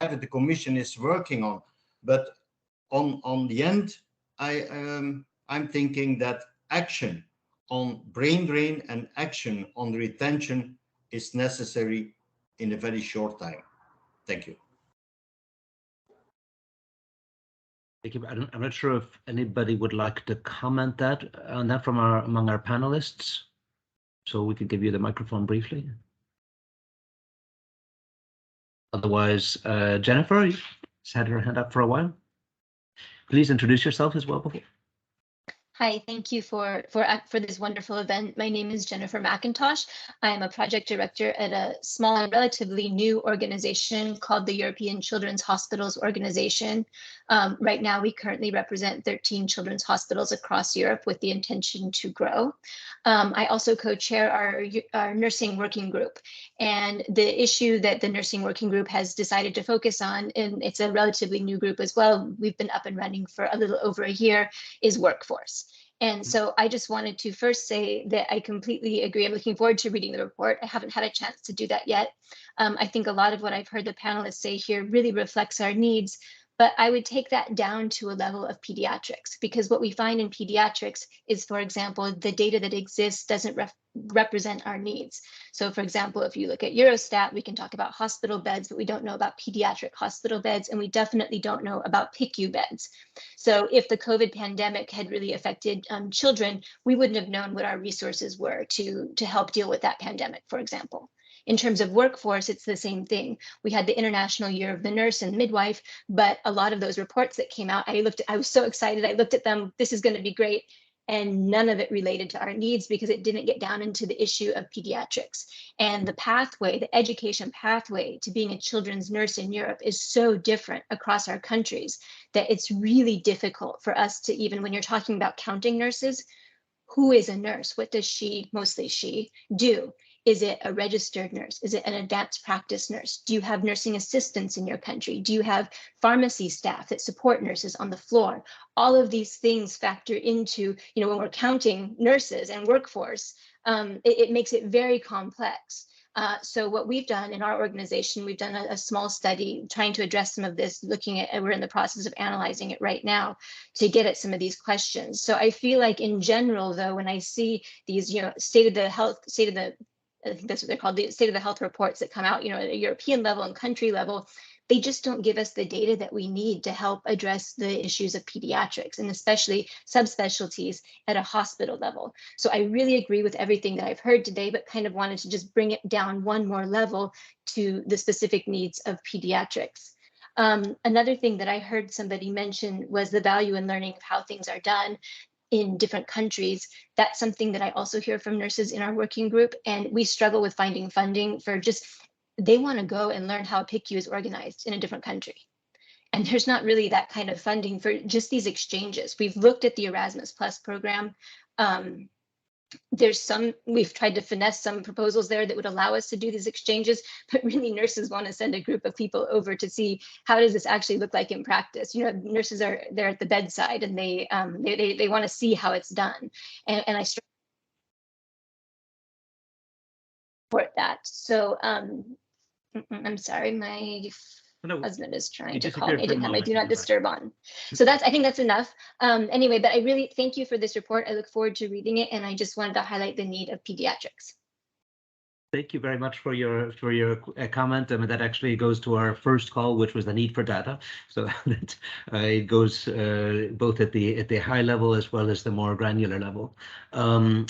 have it. The Commission is working on, but on the end, I'm thinking that action on brain drain and action on retention is necessary in a very short time. Thank you. Thank you. I'm not sure if anybody would like to comment on that from among our panelists. So we could give you the microphone briefly. Otherwise, Jennifer has had her hand up for a while. Please introduce yourself as well before. Hi, thank you for this wonderful event. My name is Jennifer Mcintosh. I am a project director at a small and relatively new organization called the European Children's Hospitals Organization. Right now, we currently represent 13 children's hospitals across Europe with the intention to grow. I also co-chair our nursing working group. And the issue that the nursing working group has decided to focus on, and it's a relatively new group as well, we've been up and running for a little over a year, is workforce. And so I just wanted to first say that I completely agree. I'm looking forward to reading the report. I haven't had a chance to do that yet. I think a lot of what I've heard the panelists say here really reflects our needs, but I would take that down to a level of pediatrics, because what we find in pediatrics is, for example, the data that exists doesn't represent our needs. So for example, if you look at Eurostat, we can talk about hospital beds, but we don't know about pediatric hospital beds, and we definitely don't know about PICU beds. So if the COVID pandemic had really affected children, we wouldn't have known what our resources were to help deal with that pandemic, for example. In terms of workforce, it's the same thing. We had the International Year of the Nurse and Midwife, but a lot of those reports that came out, I was so excited. I looked at them, this is going to be great. And none of it related to our needs because it didn't get down into the issue of pediatrics. And the pathway, the education pathway to being a children's nurse in Europe is so different across our countries that it's really difficult for us to, even when you're talking about counting nurses, who is a nurse? What does she, mostly she, do? Is it a registered nurse? Is it an advanced practice nurse? Do you have nursing assistants in your country? Do you have pharmacy staff that support nurses on the floor? All of these things factor into, when we're counting nurses and workforce, it makes it very complex. So what we've done in our organization, we've done a small study trying to address some of this, we're in the process of analyzing it right now to get at some of these questions. So I feel like in general, though, when I see these, I think that's what they're called, the state of the health reports that come out, at a European level and country level, they just don't give us the data that we need to help address the issues of pediatrics and especially subspecialties at a hospital level. So I really agree with everything that I've heard today, but kind of wanted to just bring it down one more level to the specific needs of pediatrics. Another thing that I heard somebody mention was the value in learning of how things are done in different countries. That's something that I also hear from nurses in our working group, and we struggle with finding funding for they want to go and learn how a PICU is organized in a different country. And there's not really that kind of funding for just these exchanges. We've looked at the Erasmus Plus program. We've tried to finesse some proposals there that would allow us to do these exchanges, but really nurses want to send a group of people over to see how does this actually look like in practice. Nurses are there at the bedside and they want to see how it's done. And I support that. So I'm sorry, my husband is trying to call me. I didn't have my do not disturb on. So I think that's enough. Anyway, but I really thank you for this report. I look forward to reading it, and I just wanted to highlight the need of pediatrics. Thank you very much for your comment. That actually goes to our first call, which was the need for data. So that it goes both at the high level as well as the more granular level. I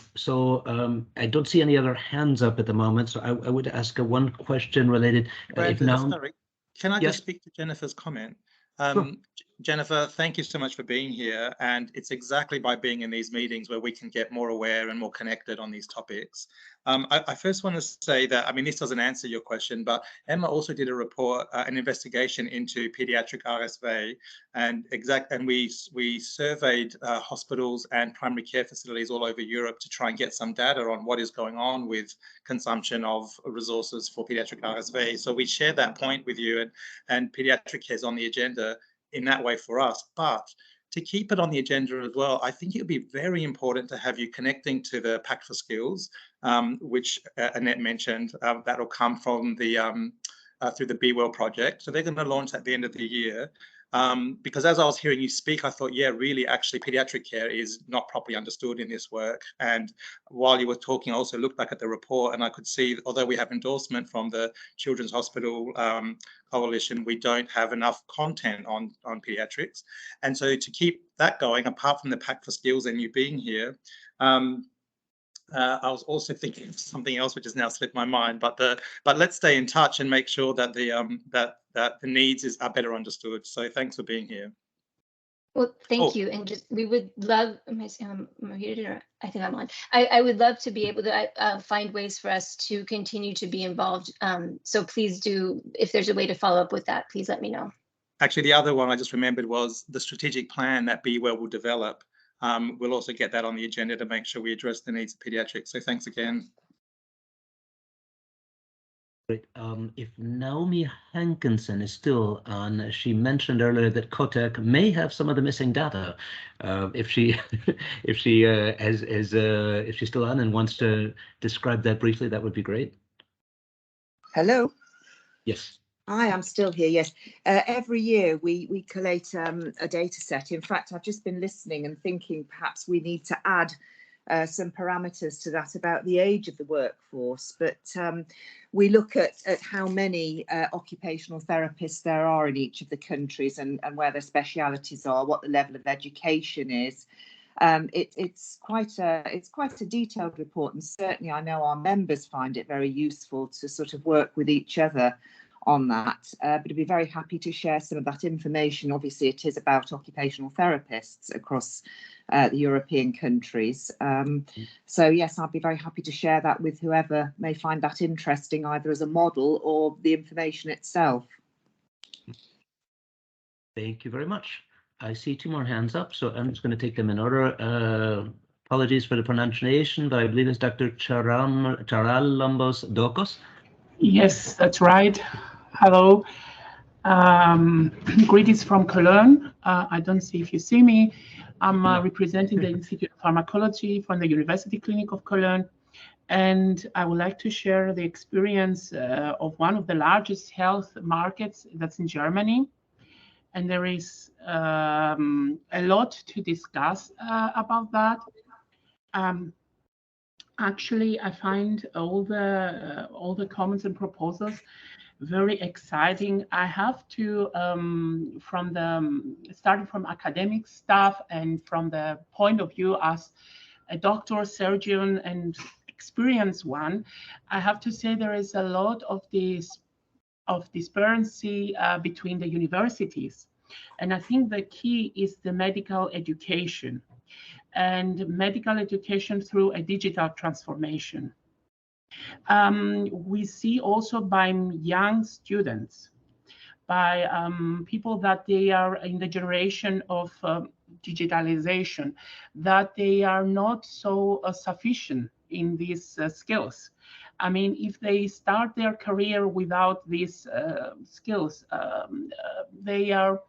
don't see any other hands up at the moment. So I would ask one question related. Brandon, sorry, can I Yes. just speak to Jennifer's comment? Sure. Jennifer, thank you so much for being here. And it's exactly by being in these meetings where we can get more aware and more connected on these topics. I first want to say that, this doesn't answer your question, but Emma also did a report, an investigation into pediatric RSV, and we surveyed hospitals and primary care facilities all over Europe to try and get some data on what is going on with consumption of resources for pediatric RSV. So we share that point with you, and pediatric care is on the agenda in that way for us. But to keep it on the agenda as well, I think it would be very important to have you connecting to the Pact for Skills, which Annette mentioned, that'll come from the through the Be Well project. So they're going to launch at the end of the year. Because as I was hearing you speak, I thought, yeah, really, actually, pediatric care is not properly understood in this work. And while you were talking, I also looked back at the report and I could see, although we have endorsement from the Children's Hospital Coalition, we don't have enough content on pediatrics. And so to keep that going, apart from the Pact for Skills and you being here, I was also thinking of something else which has now slipped my mind, but let's stay in touch and make sure that the needs are better understood. So thanks for being here. Well, thank you. And just, we would love, am I muted or I think I'm on. I would love to be able to find ways for us to continue to be involved. So please do, if there's a way to follow up with that, please let me know. Actually, the other one I just remembered was the strategic plan that Be Well will develop. We'll also get that on the agenda to make sure we address the needs of pediatrics. So thanks again. Great. If Naomi Hankinson is still on, she mentioned earlier that Kotek may have some of the missing data. If she's still on and wants to describe that briefly, that would be great. Hello. Yes. Hi, I'm still here. Yes. Every year we collate a data set. In fact, I've just been listening and thinking perhaps we need to add some parameters to that about the age of the workforce. But we look at how many occupational therapists there are in each of the countries and where their specialities are, what the level of education is. It's quite a detailed report, and certainly I know our members find it very useful to sort of work with each other on that, but I'd be very happy to share some of that information. Obviously, it is about occupational therapists across the European countries. So yes, I'd be very happy to share that with whoever may find that interesting, either as a model or the information itself. Thank you very much. I see two more hands up, so I'm just going to take them in order. Apologies for the pronunciation, but I believe it's Dr. Charalambos Dokos. Yes, that's right. Hello. Greetings from Cologne. I don't see if you see me. I'm representing the Institute of Pharmacology from the University Clinic of Cologne. And I would like to share the experience of one of the largest health markets that's in Germany. And there is a lot to discuss about that. Actually, I find all the comments and proposals very exciting. I have to, starting from academic stuff and from the point of view as a doctor, surgeon, and experienced one, I have to say there is a lot of disparity between the universities. And I think the key is the medical education and medical education through a digital transformation. We see also by young students, by people that they are in the generation of digitalization, that they are not so sufficient in these skills. I mean, if they start their career without these skills, they are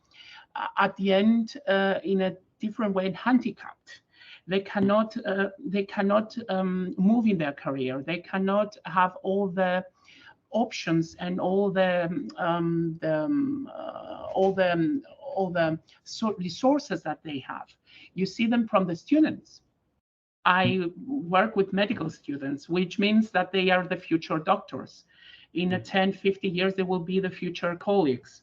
at the end in a different way handicapped. They cannot move in their career. They cannot have all the options and all the resources that they have. You see them from the students. I work with medical students, which means that they are the future doctors. In 10, 50 years, they will be the future colleagues.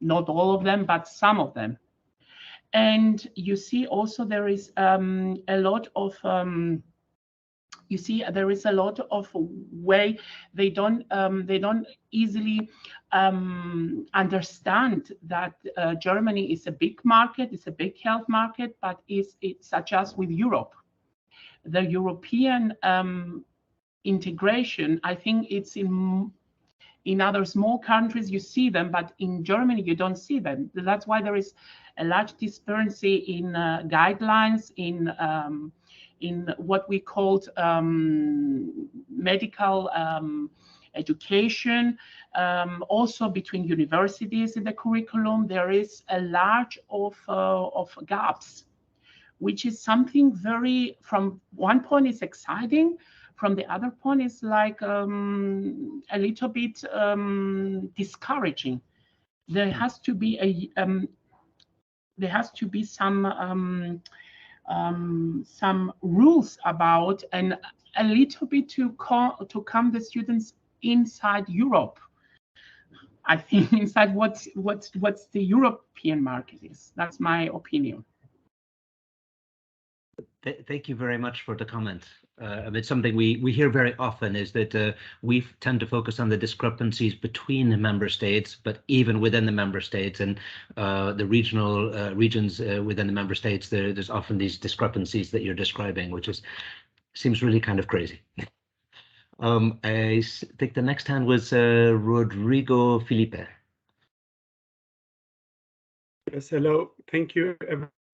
Not all of them, but some of them. And you see also there is a lot of way they don't easily understand that Germany is a big market, it's a big health market, but it's such as with Europe. The European integration, I think it's in other small countries you see them, but in Germany you don't see them. That's why there is a large disparity in guidelines, in what we called medical education. Also between universities in the curriculum, there is a large of gaps, which is something very, from one point is exciting, from the other point is like a little bit discouraging, there has to be some rules about, and a little bit to come the students inside Europe. I think inside what's the European market is. That's my opinion. Thank you very much for the comment. It's something we hear very often, is that we tend to focus on the discrepancies between the member states, but even within the member states and the regions within the member states, there's often these discrepancies that you're describing, which seems really kind of crazy. I think the next hand was Rodrigo Felipe. Yes, hello. Thank you,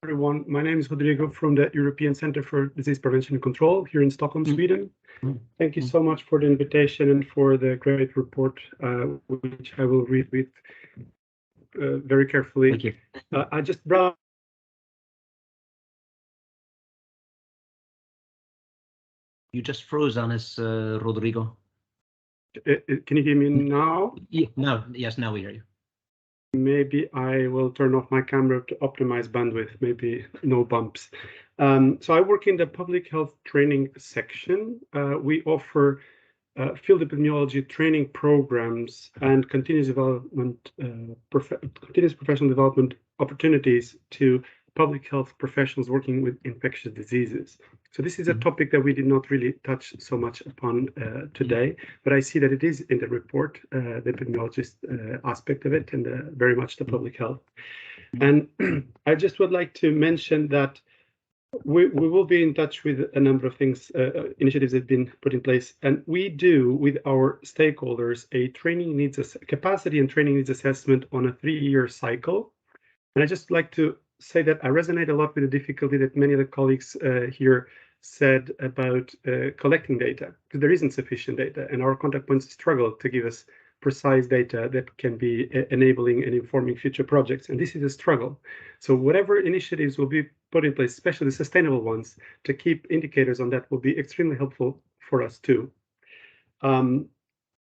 everyone. My name is Rodrigo from the European Center for Disease Prevention and Control here in Stockholm, Sweden. Thank you so much for the invitation and for the great report, which I will read with very carefully. Thank you. I just brought. You just froze on us, Rodrigo. Can you hear me now? Yeah, no, yes, now we hear you. Maybe I will turn off my camera to optimize bandwidth, maybe no bumps. So I work in the public health training section. We offer field epidemiology training programs and continuous professional development opportunities to public health professionals working with infectious diseases. So this is a topic that we did not really touch so much upon today, but I see that it is in the report, the epidemiologist aspect of it, and very much the public health. And I just would like to mention that we will be in touch with a number of things, initiatives that have been put in place, and we do with our stakeholders a capacity and training needs assessment on a 3-year cycle. And I just like to say that I resonate a lot with the difficulty that many of the colleagues here said about collecting data, because there isn't sufficient data, and our contact points struggle to give us precise data that can be enabling and informing future projects, and this is a struggle. So whatever initiatives will be put in place, especially the sustainable ones, to keep indicators on that will be extremely helpful for us too. And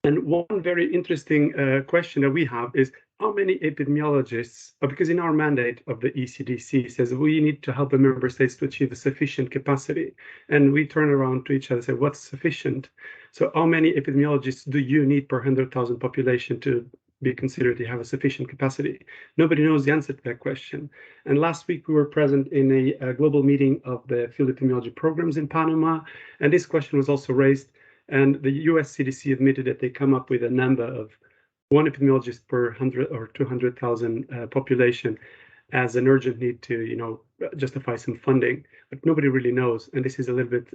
one very interesting question that we have is, how many epidemiologists, because in our mandate of the ECDC says we need to help the member states to achieve a sufficient capacity, and we turn around to each other and say, what's sufficient? So how many epidemiologists do you need per 100,000 population to be considered to have a sufficient capacity? Nobody knows the answer to that question. And last week we were present in a global meeting of the field epidemiology programs in Panama, and this question was also raised, and the US CDC admitted that they come up with a number of 1 epidemiologist per 100 or 200,000 population as an urgent need to, justify some funding, but nobody really knows. And this is a little bit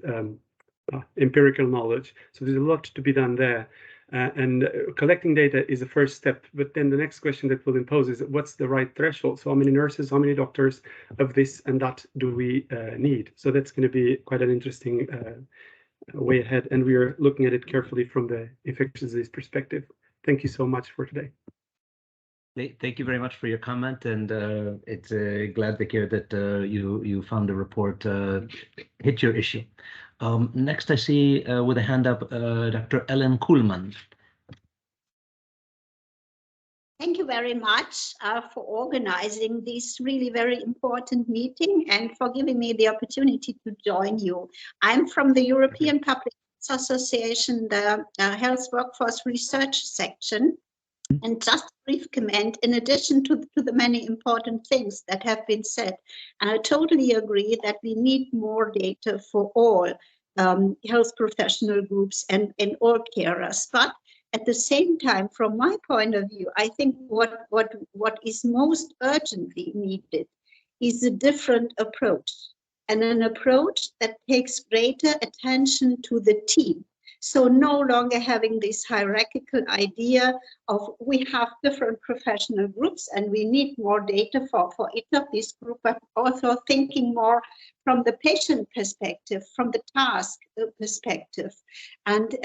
empirical knowledge. So there's a lot to be done there. And collecting data is the first step. But then the next question that will impose is, what's the right threshold? So how many nurses, how many doctors of this and that do we need? So that's going to be quite an interesting way ahead. And we are looking at it carefully from the infectious disease perspective. Thank you so much for today. Thank you very much for your comment, and it's glad to hear that you found the report hit your issue. Next, I see with a hand up, Dr. Ellen Kuhlmann. Thank you very much for organizing this really very important meeting and for giving me the opportunity to join you. I'm from the European Public Health Association, the Health Workforce Research section. And just a brief comment, in addition to the many important things that have been said, and I totally agree that we need more data for all health professional groups and all carers. But at the same time, from my point of view, I think what is most urgently needed is a different approach, and an approach that takes greater attention to the team. So no longer having this hierarchical idea of we have different professional groups and we need more data for each of these groups, but also thinking more from the patient perspective, from the task perspective. And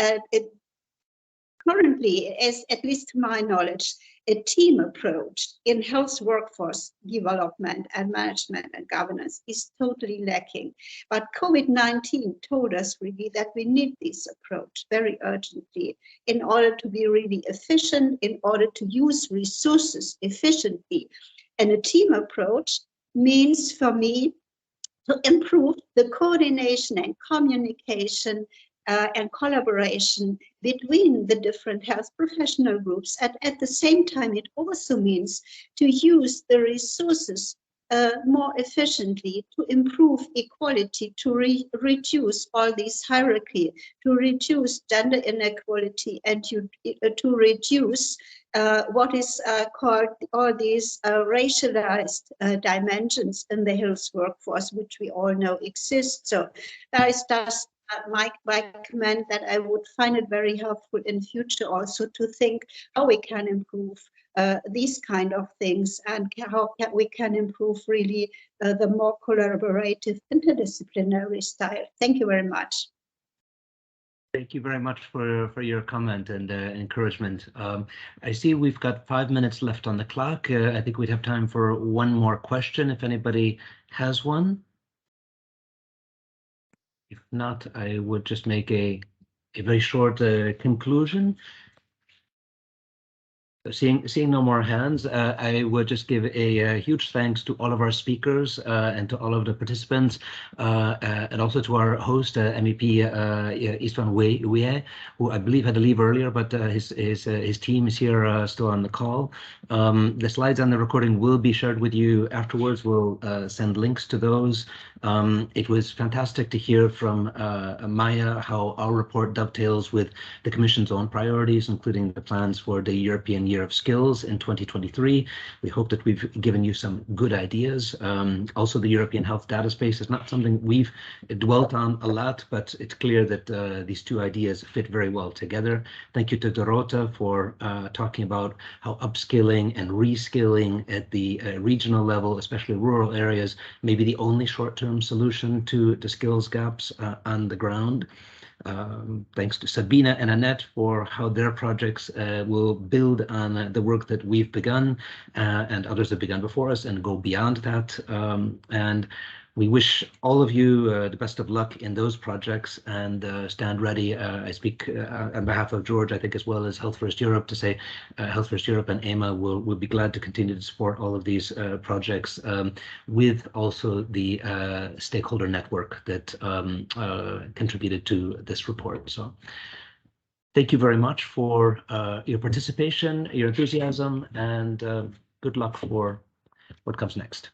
currently, as at least to my knowledge, a team approach in health workforce development and management and governance is totally lacking. But COVID-19 told us really that we need this approach very urgently in order to be really efficient, in order to use resources efficiently. And a team approach means for me to improve the coordination and communication and collaboration between the different health professional groups. And at the same time, it also means to use the resources more efficiently, to improve equality, to reduce all this hierarchy, to reduce gender inequality, and to reduce what is called all these racialized dimensions in the health workforce, which we all know exist. So that is just my comment, that I would find it very helpful in future also to think how we can improve these kind of things, and how we can improve really the more collaborative interdisciplinary style. Thank you very much. Thank you very much for your comment and encouragement. I see we've got 5 minutes left on the clock. I think we'd have time for one more question if anybody has one. If not, I would just make a very short conclusion. Seeing no more hands, I would just give a huge thanks to all of our speakers and to all of the participants, and also to our host, MEP Istvan Weye, who I believe had to leave earlier, but his team is here still on the call. The slides and the recording will be shared with you afterwards. We'll send links to those. It was fantastic to hear from Maya how our report dovetails with the Commission's own priorities, including the plans for the European Year of Skills in 2023. We hope that we've given you some good ideas. Also, the European Health Data Space is not something we've dwelt on a lot, but it's clear that these two ideas fit very well together. Thank you to Dorota for talking about how upskilling and reskilling at the regional level, especially rural areas, may be the only short-term solution to the skills gaps on the ground. Thanks to Sabina and Annette for how their projects will build on the work that we've begun and others have begun before us and go beyond that. And we wish all of you the best of luck in those projects, and stand ready. I speak on behalf of George, I think, as well as Health First Europe, to say Health First Europe and EMA will be glad to continue to support all of these projects with also the stakeholder network that contributed to this report. So thank you very much for your participation, your enthusiasm, and good luck for what comes next.